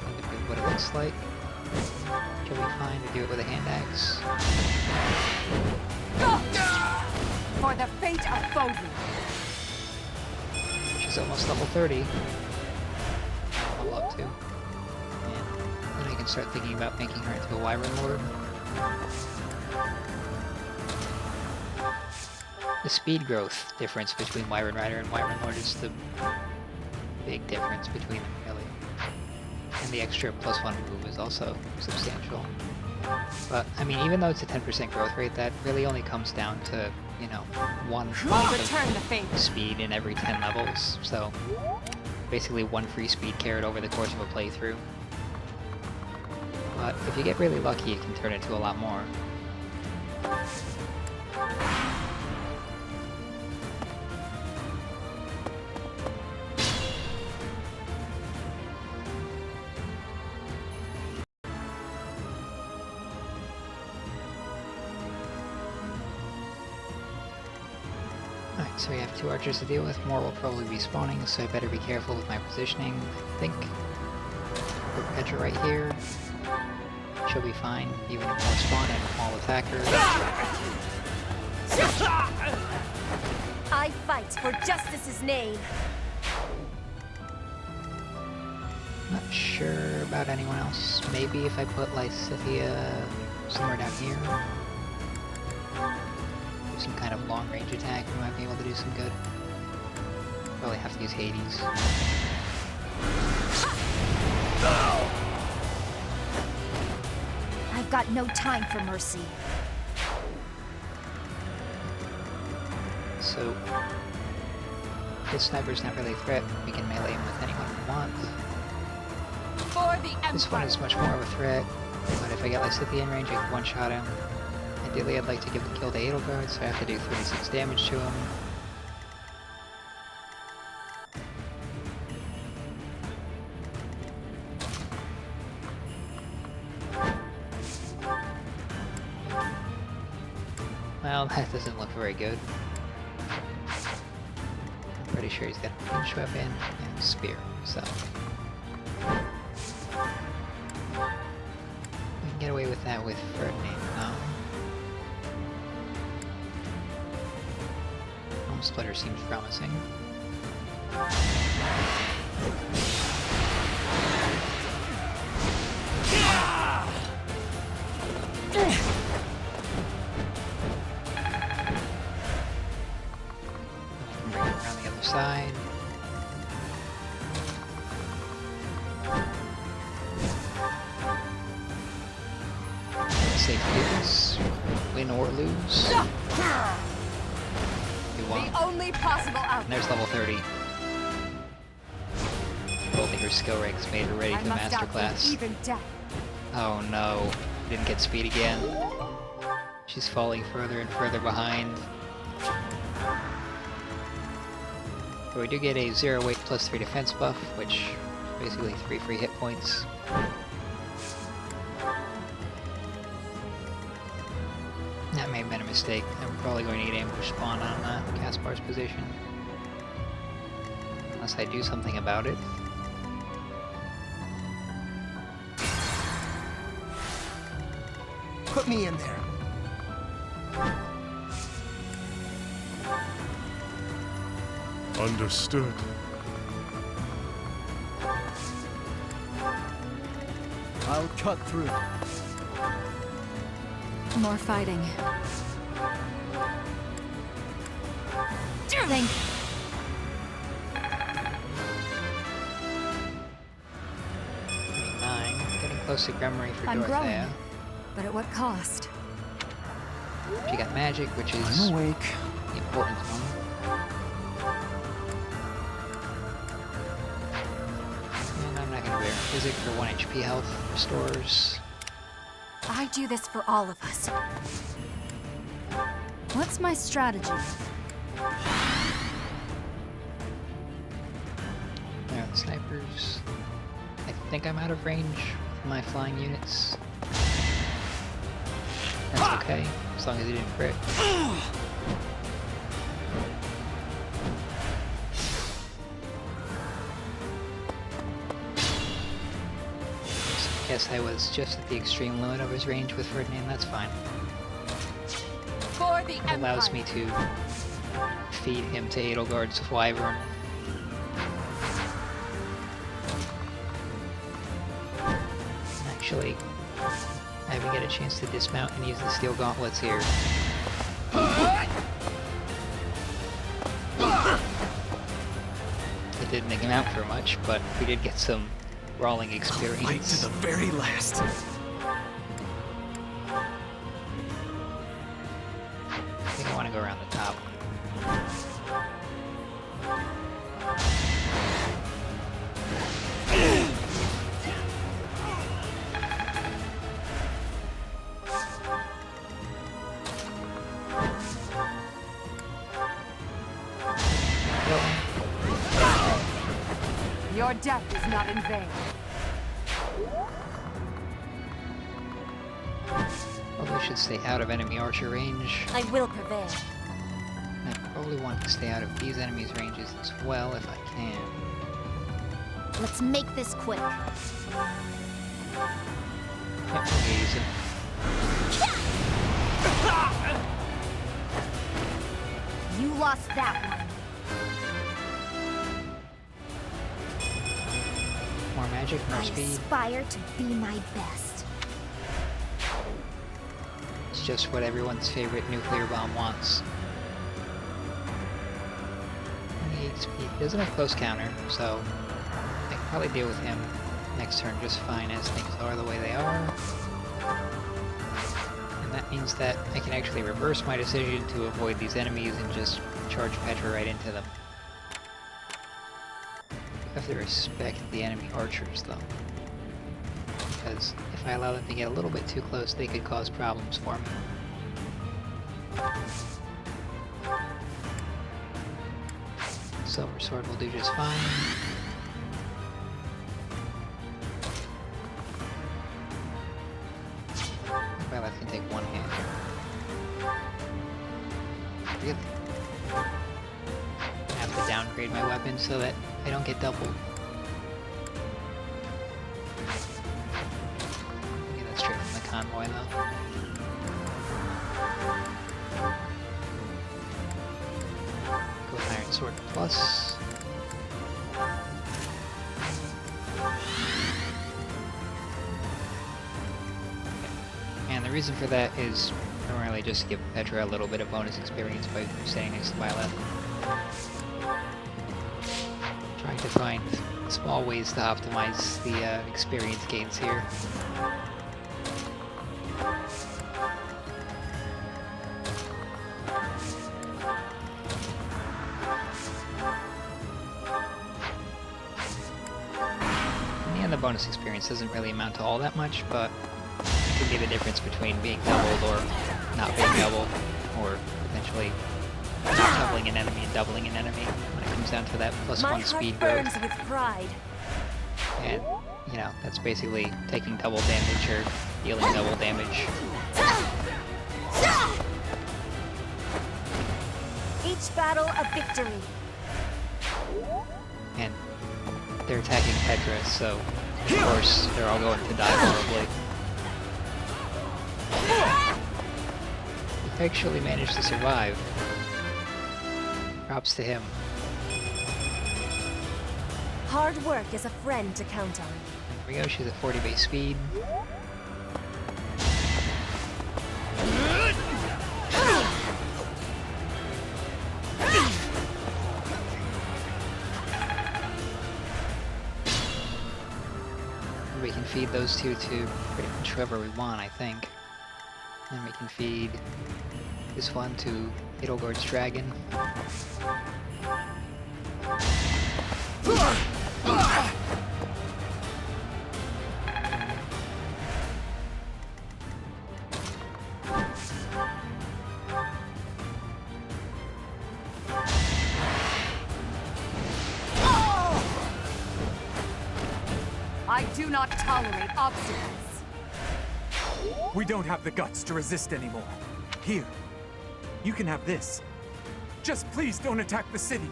Look at what it looks like. She'll be fine to do it with a hand axe. For the fate of Foden. She's almost level 30. Level up to. And then I can start thinking about making her into a Wyvern Lord. The speed growth difference between Wyvern Rider and Wyvern Lord is the big difference between them, really. And the extra +1 move is also substantial. But, I mean, even though it's a 10% growth rate, that really only comes down to, you know, one I'll return the favor. speed in every 10 levels. So, basically one free speed carrot over the course of a playthrough. But if you get really lucky, it can turn into a lot more. Alright, so we have 2 archers to deal with. More will probably be spawning, so I better be careful with my positioning, I think. Put Petra right here. She'll be fine, even if more spawn and all attackers. I fight for justice's name. Not sure about anyone else. Maybe if I put Lysithea somewhere down here. Do some kind of long-range attack, we might be able to do some good. Probably have to use Hades. I've got no time for mercy. So, this sniper's not really a threat. We can melee him with anyone we want. For the Empire. This one is much more of a threat, but if I get Lysithea in range, I can one-shot him. Ideally, I'd like to give the kill to Edelgard, so I have to do 36 damage to him. Well, that doesn't look very good. I'm pretty sure he's got a ranged weapon and a spear, so... we can get away with that with Ferdinand now. Home Splitter seems promising. Bring it around the other side. Safe lose. Win or lose. We won. The only possible And outcome. there's level 30. Holding her skill ranks made her ready I for the must outlive masterclass. even death. Oh no. Didn't get speed again. She's falling further and further behind. But we do get a 0 weight plus 3 defense buff, which is basically 3 free hit points. That may have been a mistake. I'm probably going to get ambush spawn on Caspar's position. Unless I do something about it. Put me in there. Understood. I'll cut through. More fighting. Thank you. 39. Getting close to Gremory for I'm growing, Dorothea. but at what cost? She got magic, which is I'm awake. the important one. And I'm not going to wear Physic for 1 HP health restores. I do this for all of us. What's my strategy? There are the snipers. I think I'm out of range with my flying units. That's okay, as long as he didn't crit. Guess I was just at the extreme limit of his range with Ferdinand, that's fine. For the It Empire. allows me to feed him to Edelgard's Wyvern. Actually, I haven't get a chance to dismount and use the steel gauntlets here. It didn't amount for much, but we did get some brawling Fight experience. to the very last. I think I want to go around the top. Your death is not in vain. Probably should stay out of enemy archer range. I will prevail. I probably want to stay out of these enemies' ranges as well if I can. Let's make this quick. Yep, okay, use it. You lost that one. More magic, more I speed. aspire to be my best. It's just what everyone's favorite nuclear bomb wants. 28 speed. He doesn't have close counter, so I can probably deal with him next turn just fine as things are the way they are. And that means that I can actually reverse my decision to avoid these enemies and just charge Petra right into them. You have to respect the enemy archers though, because if I allow them to get a little bit too close, they could cause problems for me. Silver Sword will do just fine. Well, that can take one hit. Really? I have to downgrade my weapon so that I don't get doubled. Okay, that's straight from the convoy though. Go with Iron Sword Plus. And the reason for that is primarily just to give Petra a little bit of bonus experience by staying next to Violet. Trying to find small ways to optimize the experience gains here. In the end, the bonus experience doesn't really amount to all that much, but I can be the difference between being doubled or not being doubled, or potentially not doubling an enemy and doubling an enemy when it comes down to that +1 My speed heart burns growth. with pride. And, you know, that's basically taking double damage or dealing double damage. Each battle a victory. And they're attacking Petra, so of course they're all going to die horribly. He actually managed to survive. Props to him. Hard work is a friend to count on. There we go, she's at 40 base speed. We can feed those two to pretty much whoever we want, I think. And we can feed this one to Edelgard's dragon. I do not tolerate obstacles. We don't have the guts to resist anymore. Here, you can have this. Just please don't attack the city.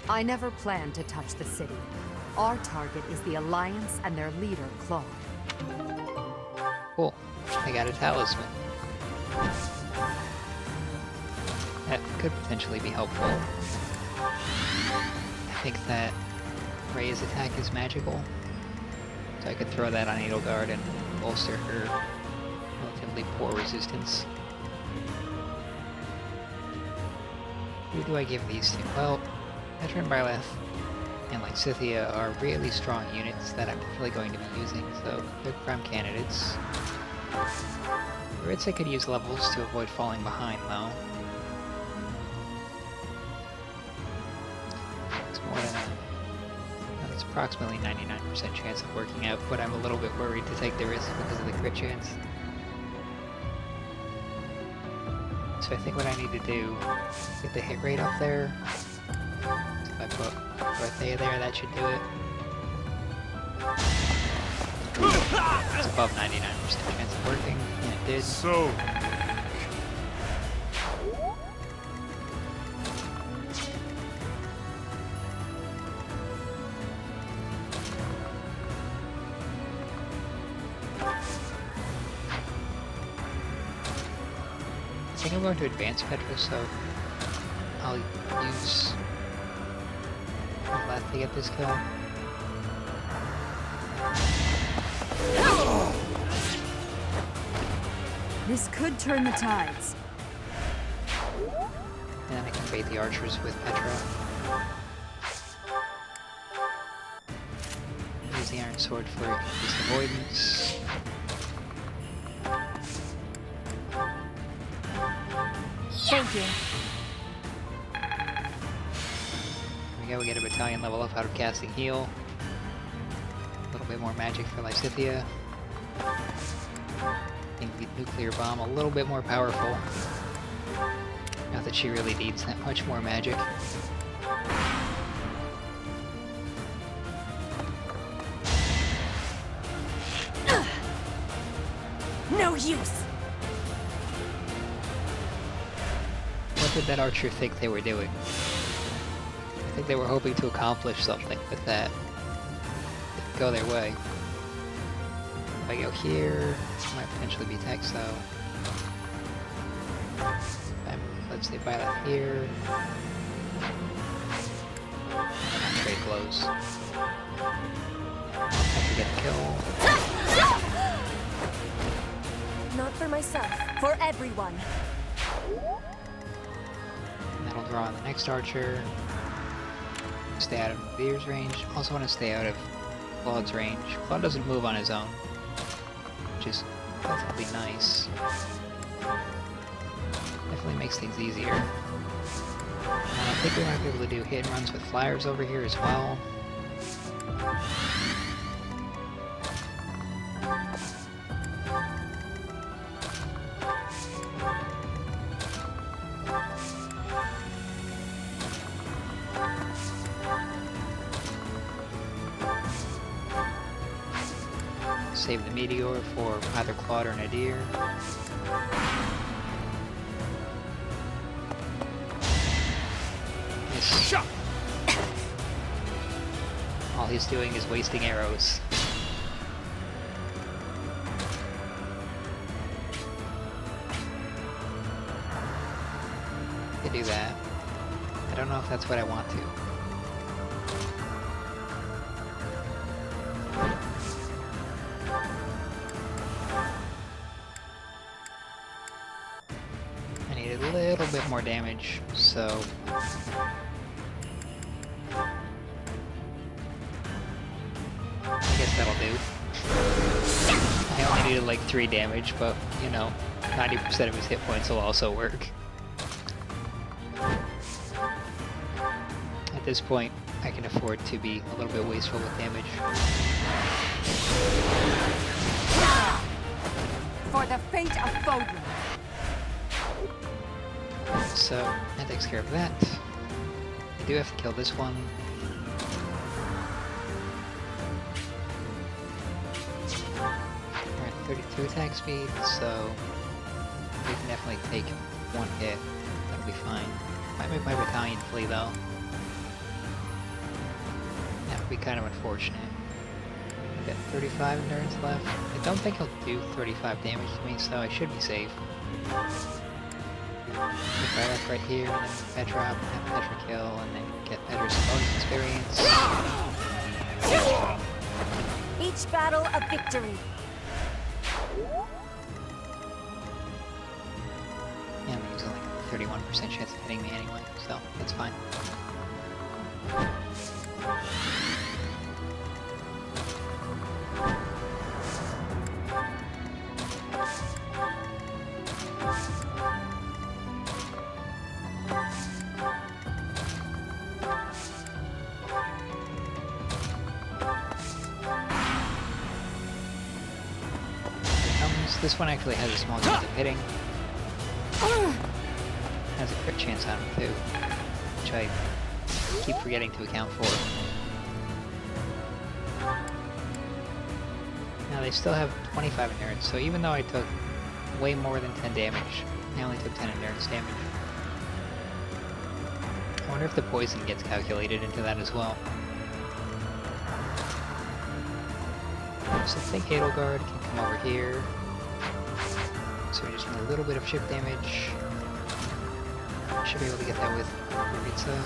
I never planned to touch the city. Our target is the Alliance and their leader, Claude. Cool. I got a talisman. That could potentially be helpful. I think that Rey's attack is magical. So I could throw that on Edelgard and bolster her relatively poor resistance. Who do I give these to? Well, Petra and Byleth and like Scythia are really strong units that I'm definitely going to be using, so they're prime candidates. Ritz I could use levels to avoid falling behind though. It's more than it's approximately 99% chance of working out, but I'm a little bit worried to take the risk because of the crit chance. So I think what I need to do is get the hit rate up there. So if I put Dorothea there, that should do it. It's above 99% chance of working, and it did. So, I think I'm going to advance Petra, so I'll use Byleth to get this kill. This could turn the tides. And then I can bait the archers with Petra. Use the iron sword for increased avoidance. Thank you. There we go, we get a battalion level up out of casting heal. A little bit more magic for Lysithia. Making the nuclear bomb a little bit more powerful. Not that she really needs that much more magic. No use. What did that archer think they were doing? I think they were hoping to accomplish something with that. Didn't go their way. If I go here, it might potentially be Texo. Let's say Byleth here. And then trade blows. I can get a kill. Not for myself, for everyone. And that'll draw on the next archer. Stay out of Veer's range. Also want to stay out of Claude's range. Claude doesn't move on his own, which is definitely nice. Definitely makes things easier. I think we might be able to do hit and runs with flyers over here as well. save the meteor for either Claude or Nadir. Miss. All he's doing is wasting arrows. Could do that. I don't know if that's what I want to. I need a little bit more damage, so... I guess that'll do. I only needed like 3 damage, but, you know, 90% of his hit points will also work. At this point, I can afford to be a little bit wasteful with damage. For the fate of Foden. So, that takes care of that. I do have to kill this one. Alright, 32 attack speed, so we can definitely take 1 hit. That'll be fine. Might make my battalion flee though. That would be kind of unfortunate. I've got 35 endurance left. I don't think he'll do 35 damage to me, so I should be safe. If I left right here, and then Petra, have Petra kill, and then get Petra's bonus experience. Each battle a victory. Yeah, he's only 31% chance of hitting me anyway, so that's fine. This one actually has a small chance of hitting. Has a crit chance on it too, which I keep forgetting to account for. Now they still have 25 endurance, so even though I took way more than 10 damage, I only took 10 endurance damage. I wonder if the poison gets calculated into that as well. So I think Edelgard can come over here. So we just need a little bit of ship damage. Should be able to get that with Maritza.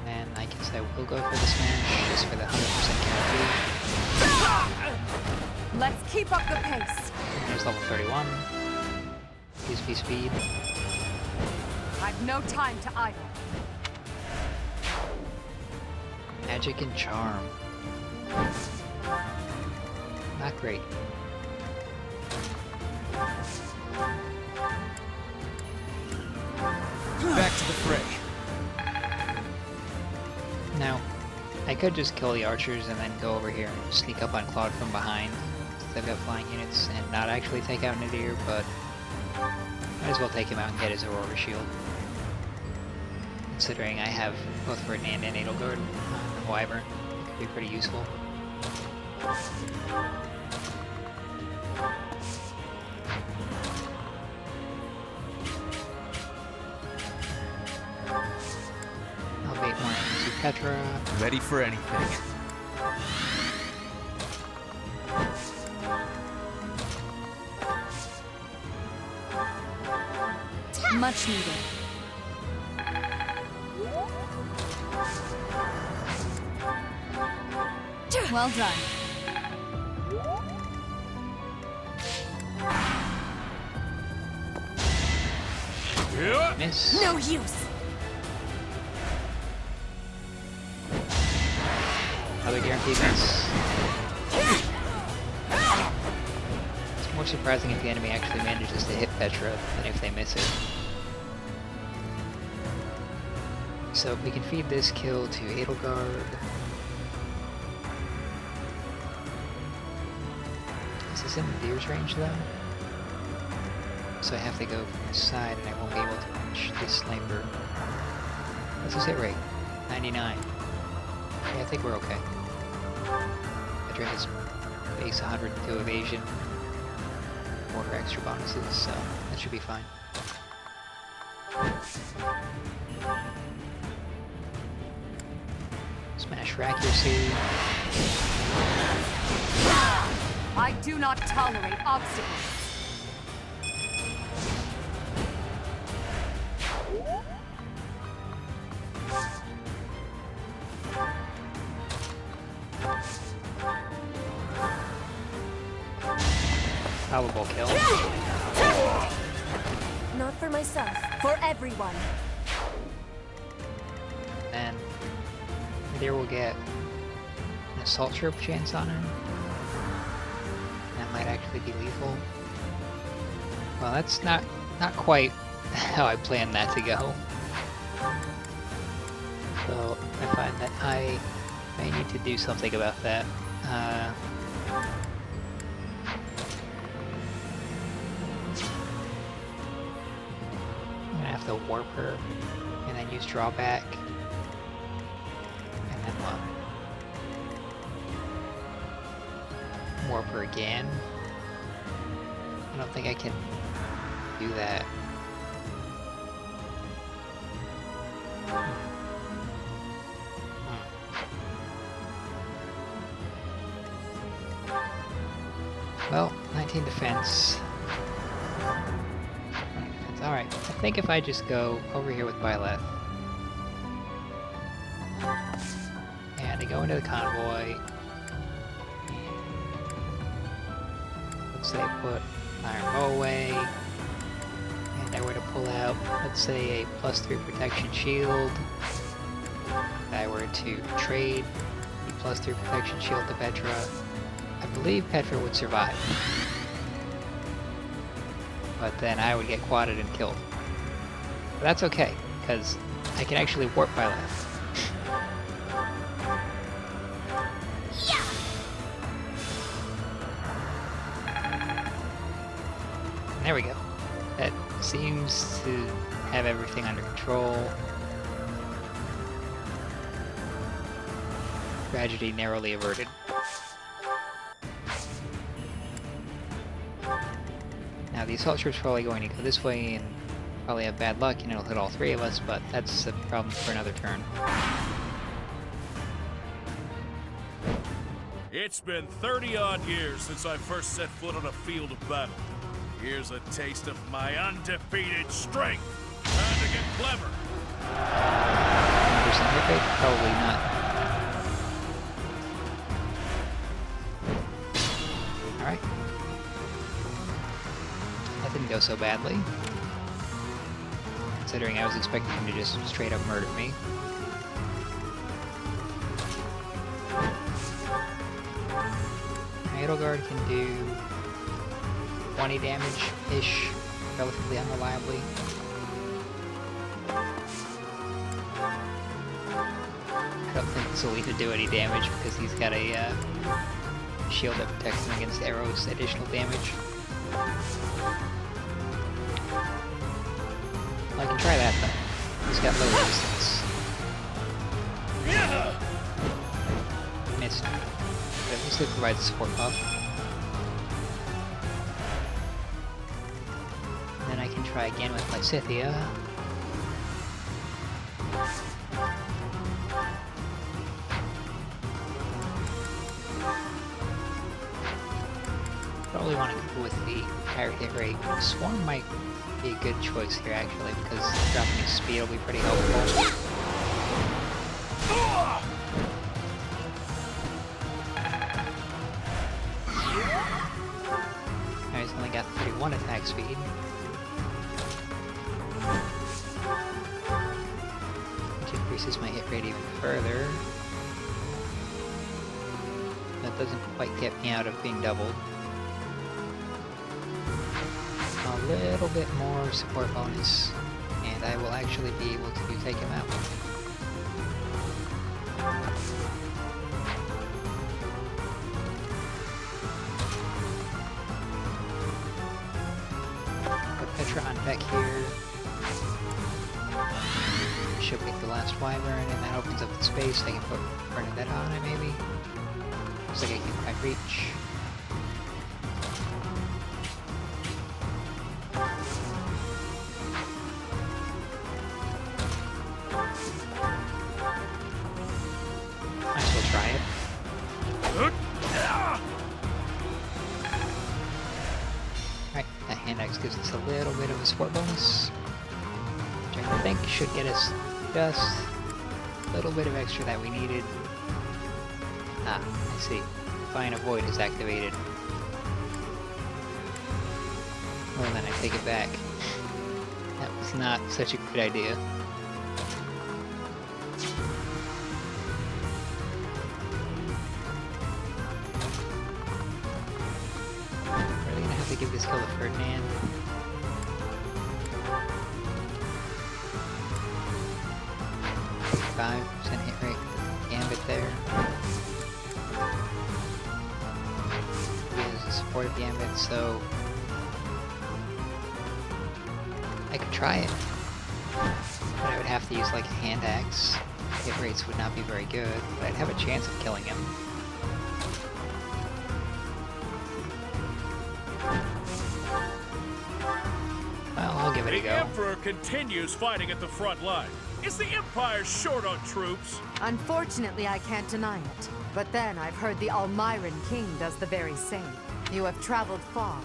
And I guess I will go for the smash, just for the 100% guarantee. Let's keep up the pace. There's level 31. PSP speed. I've no time to idle. Magic and charm. Not great. Back to the fray. Now, I could just kill the archers and then go over here and sneak up on Claude from behind, since they've got flying units, and not actually take out Nadir, but might as well take him out and get his Aurora Shield. Considering I have both Ferdinand and Edelgard and Wyvern, it could be pretty useful. I'll bait one to Petra. Ready for anything. Much needed. Well done. Miss. No use. Another guaranteed miss. It's more surprising if the enemy actually manages to hit Petra than if they miss it. So we can feed this kill to Edelgard. Is this in Nadir's range though? so I have to go from the side, and I won't be able to reach this sniper. What's his hit rate? 99. Yeah, I think we're okay. Hydra has base 102 evasion, mortar extra bonuses, so that should be fine. Smash for accuracy. I do not tolerate obstacles. Probable kill. Not for myself, for everyone. And there we'll get an assault troop chance on her. That might actually be lethal. Well, that's not quite how I planned that to go. So I find that I need to do something about that. I'm gonna have to warp her and then use drawback. And then what? Warp her again. I don't think I can do that. Well, 19 defense. Alright, I think if I just go over here with Byleth, and I go into the convoy, let's say put Iron Bow away, and I were to pull out, let's say a +3 protection shield, if I were to trade the +3 protection shield to Petra, I believe Petra would survive. But then I would get quadded and killed. But that's okay, because I can actually warp Byleth. There we go. That seems to have everything under control. Tragedy narrowly averted. Now the assault troop's probably going to go this way and probably have bad luck and it'll hit all three of us, but that's a problem for another turn. It's been 30-odd years since I first set foot on a field of battle. Here's a taste of my undefeated strength. Time to get clever. 100% hit rate? Probably not. Alright. That didn't go so badly. Considering I was expecting him to just straight up murder me. Edelgard can do 20 damage-ish, relatively unreliably. I don't think this will even do any damage because he's got a shield that protects him against arrows, additional damage. Well, I can try that though. He's got low resistance. Missed. But at least it provides a support buff. And then I can try again with Lysithia. Probably want to go with the higher hit rate. Swarm might be a good choice here actually, because dropping his speed will be pretty helpful. He's only got 31 attack speed. Which increases my hit rate even further. That doesn't quite get me out of being doubled. A little bit more support bonus, and I will actually be able to take him out. attack here. Should make the last wyvern, and that opens up the space. I can put Bernadette on it, maybe. Looks like I can quite reach. Might as well try it. Alright, that hand axe gives us a little bit of a support bonus, which I think should get us just a little bit of extra that we needed. Ah, I see. Fine Avoid is activated. Well then I take it back. That was not such a good idea. Really gonna have to give this kill to Ferdinand. %hit rate with Gambit there. He is a supportive Gambit, so I could try it. But I would have to use like a hand axe. Hit rates would not be very good, but I'd have a chance of killing him. Well, I'll give it a go. The Emperor continues fighting at the front line. Is the Empire short on troops? Unfortunately, I can't deny it. But then I've heard the Almiran King does the very same. You have traveled far.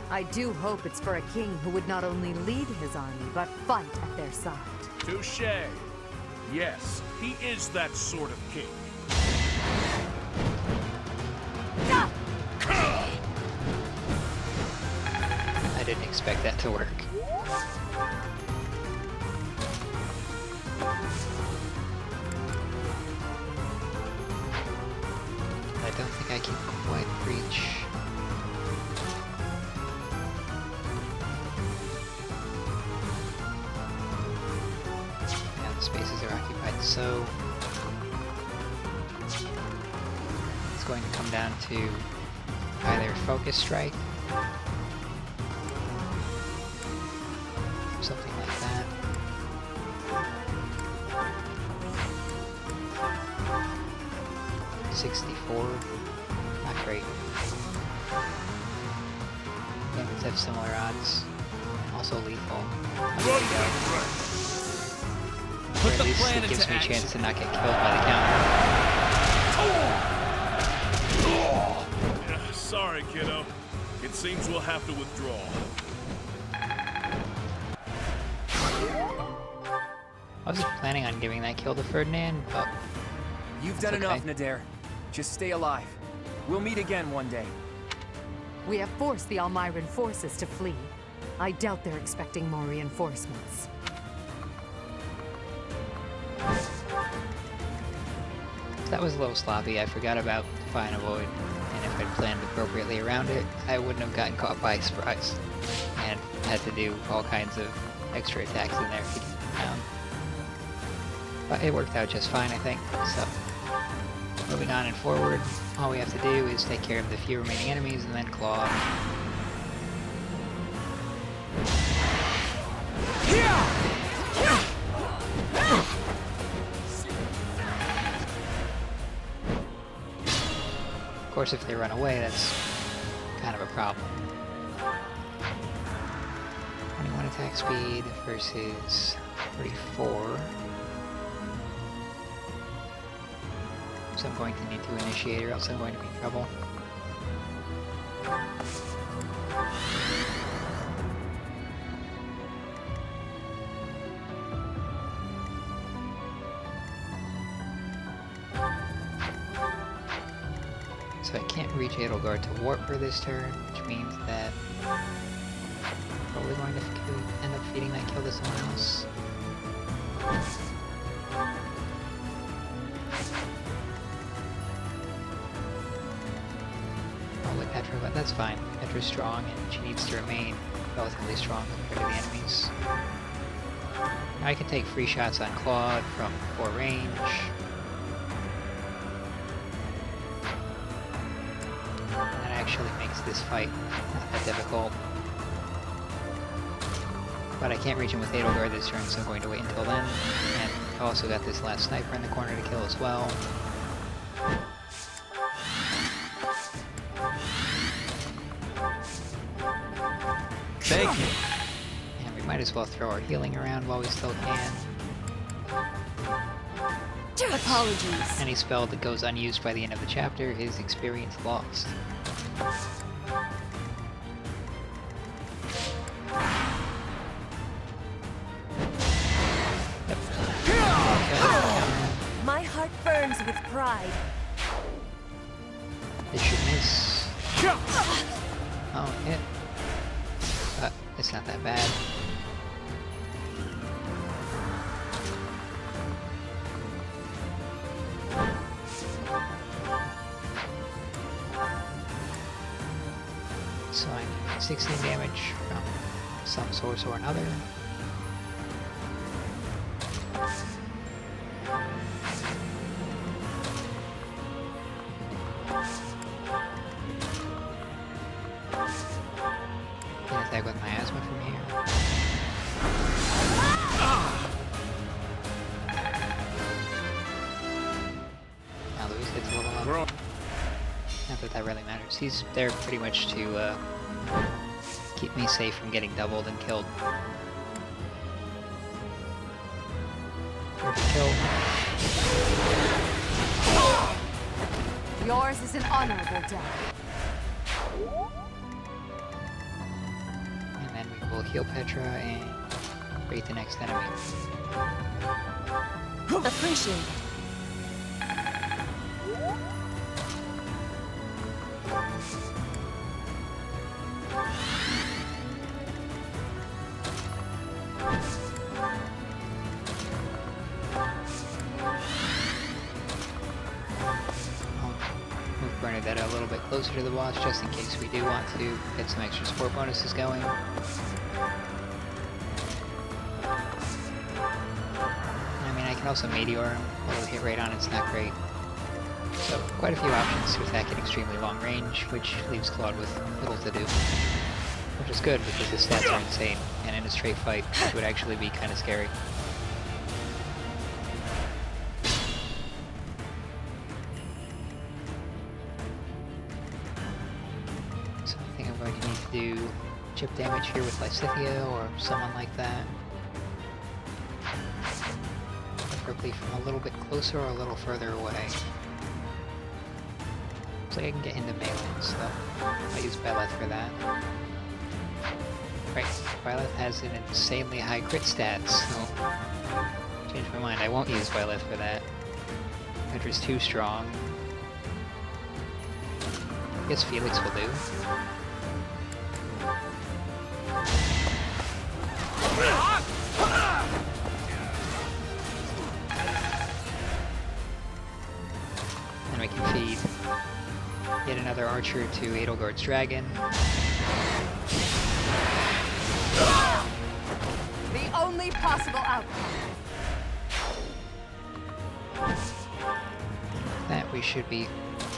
I do hope it's for a king who would not only lead his army, but fight at their side. Touché. Yes, he is that sort of king. I didn't expect that to work. I don't think I can quite reach. Yeah, the spaces are occupied, so it's going to come down to either focus strike, something like that. $64, not great. Gambits have similar odds, also lethal. There we go. Or at least it gives me a chance to not get killed by the counter. Sorry, kiddo. It seems we'll have to withdraw. I wasn't planning on giving that kill to Ferdinand, but You've done okay. enough, Nadir. Just stay alive. We'll meet again one day. We have forced the Almiran forces to flee. I doubt they're expecting more reinforcements. that was a little sloppy. I forgot about Fine Avoid, and if I'd planned appropriately around it, I wouldn't have gotten caught by surprise and had to do all kinds of extra attacks in there to keep them down. But it worked out just fine, I think. So, moving on and forward, all we have to do is take care of the few remaining enemies and then claw. Of course, if they run away, that's kind of a problem. 21 attack speed versus 34. So I'm going to need to initiate or else I'm going to be in trouble. So I can't reach Edelgard to warp her this turn, which means that I'm probably going to end up feeding that kill to someone else. Probably Petra, but that's fine. Petra's strong and she needs to remain relatively strong compared to the enemies. Now I can take free shots on Claude from 4 range. Actually makes this fight not that difficult. But I can't reach him with Edelgard this turn, so I'm going to wait until then. And I've also got this last sniper in the corner to kill as well. Thank you. And we might as well throw our healing around while we still can. Apologies. Any spell that goes unused by the end of the chapter is experience lost. Yep. My heart burns with pride. This should miss. Oh, hit. But it's not that bad. So I need 16 damage from some source or another. Can attack with miasma from here. Now Louis hits a little low. Not that that really matters. He's there pretty much to keep me safe from getting doubled and killed. Perfect kill. Yours is an honorable death. And then we will heal Petra and rate the next enemy. Appreciate it. Move Bernadette a little bit closer to the boss just in case we do want to get some extra support bonuses going. I mean, I can also Meteor him, although the hit rate on it's not great. So, quite a few options to attack at extremely long range, which leaves Claude with little to do. Which is good, because his stats are insane, and in a straight fight, it would actually be kind of scary. So I think I'm going to need to do chip damage here with Lysithea, or someone like that. Preferably from a little bit closer or a little further away. Looks like I can get into melee, so I'll use Byleth for that. Right, Byleth has an insanely high crit stats, so change my mind, I won't use Byleth for that. Hydra's too strong. I guess Felix will do. And we can feed yet another archer to Edelgard's dragon. The only possible outcome. That we should be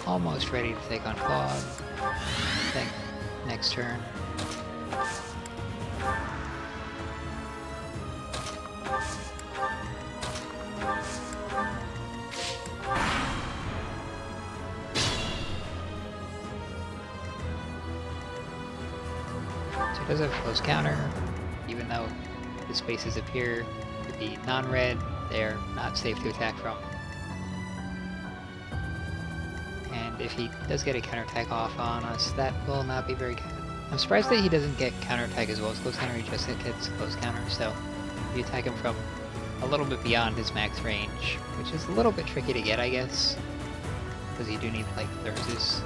almost ready to take on Claude. I think next turn. So it does have close counter, even though the spaces appear to be non-red, they're not safe to attack from. And if he does get a counterattack off on us, that will not be very good. I'm surprised that he doesn't get counterattack as well as close counter, he just gets close counter, so if you attack him from a little bit beyond his max range, which is a little bit tricky to get, I guess, because you do need, like, Thyrsus.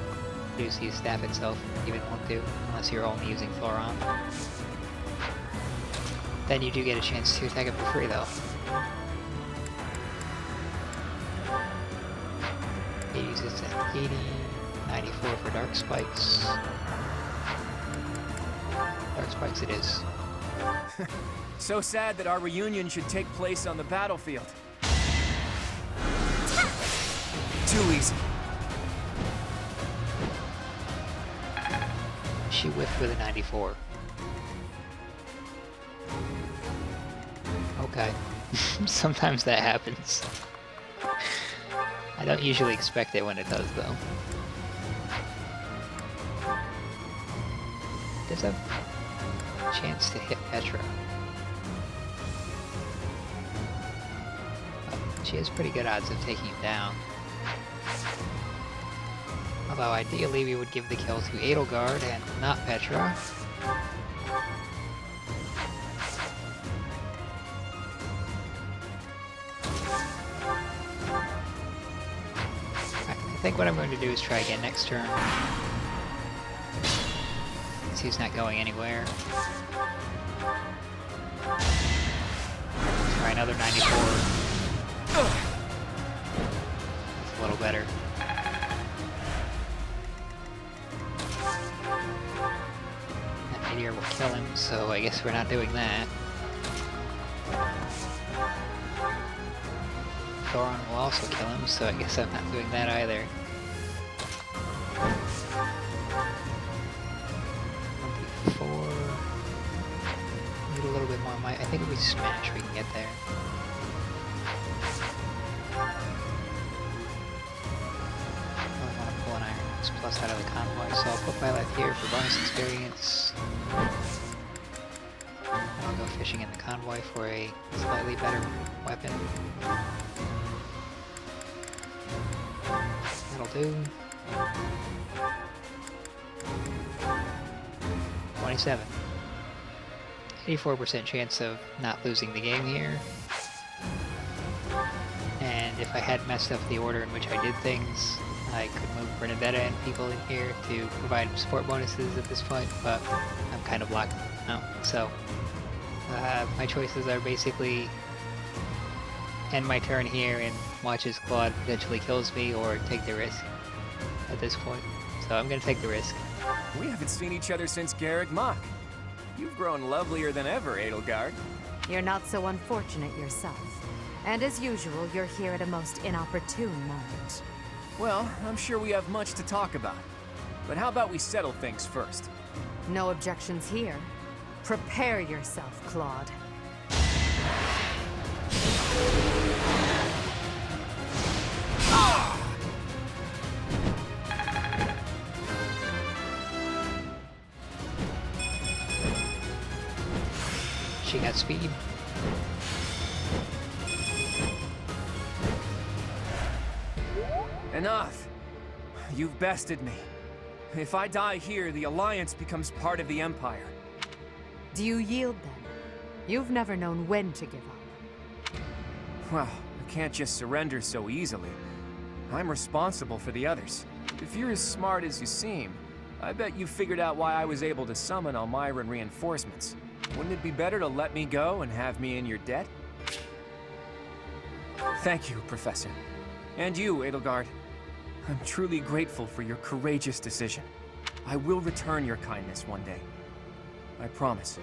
You do see his staff itself, even won't do, unless you're only using Floron. Then you do get a chance to attack him for free, though. He uses at 80, 94 for Dark Spikes. Dark Spikes it is. So sad that our reunion should take place on the battlefield. Too easy. She whiffed with a 94. Okay. Sometimes that happens. I don't usually expect it when it does, though. Does have a chance to hit Petra. But she has pretty good odds of taking him down. Although ideally we would give the kill to Edelgard and not Petra. I think what I'm going to do is try again next turn. Since he's not going anywhere. Try another 94. That's a little better. That meteor will kill him, so I guess we're not doing that. Thoron will also kill him, so I guess I'm not doing that either. 1d4. Need a little bit more might. I think if we smash, we can get there. I want to pull an Iron Axe Plus out of the convoy, so I'll put my life here for bonus experience. And I'll go fishing in the convoy for a slightly better weapon. That'll do. 27. 84% chance of not losing the game here. And if I had messed up the order in which I did things, I could move Bernadetta and people in here to provide support bonuses at this point, but I'm kind of locked out. So, my choices are basically end my turn here and watch as Claude potentially kills me, or take the risk at this point. So I'm gonna take the risk. We haven't seen each other since Garrick Mach. You've grown lovelier than ever, Edelgard. You're not so unfortunate yourself. And as usual, you're here at a most inopportune moment. Well, I'm sure we have much to talk about. But how about we settle things first? No objections here. Prepare yourself, Claude. She got speed. Enough! You've bested me. If I die here, the Alliance becomes part of the Empire. Do you yield then? You've never known when to give up. Well, I can't just surrender so easily. I'm responsible for the others. If you're as smart as you seem, I bet you figured out why I was able to summon Elmyran reinforcements. Wouldn't it be better to let me go and have me in your debt? Thank you, Professor. And you, Edelgard. I'm truly grateful for your courageous decision. I will return your kindness one day. I promise.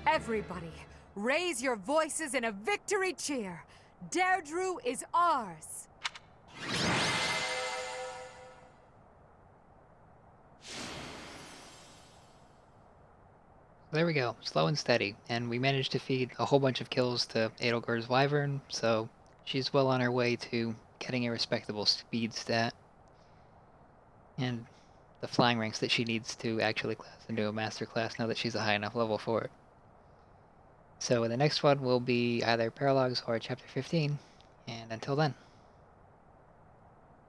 Everybody, raise your voices in a victory cheer! Derdrui is ours! There we go, slow and steady, and we managed to feed a whole bunch of kills to Edelgard's Wyvern, so she's well on her way to getting a respectable speed stat. And the flying ranks that she needs to actually class into a master class now that she's a high enough level for it. So the next one will be either Paralogs or Chapter 15, and until then.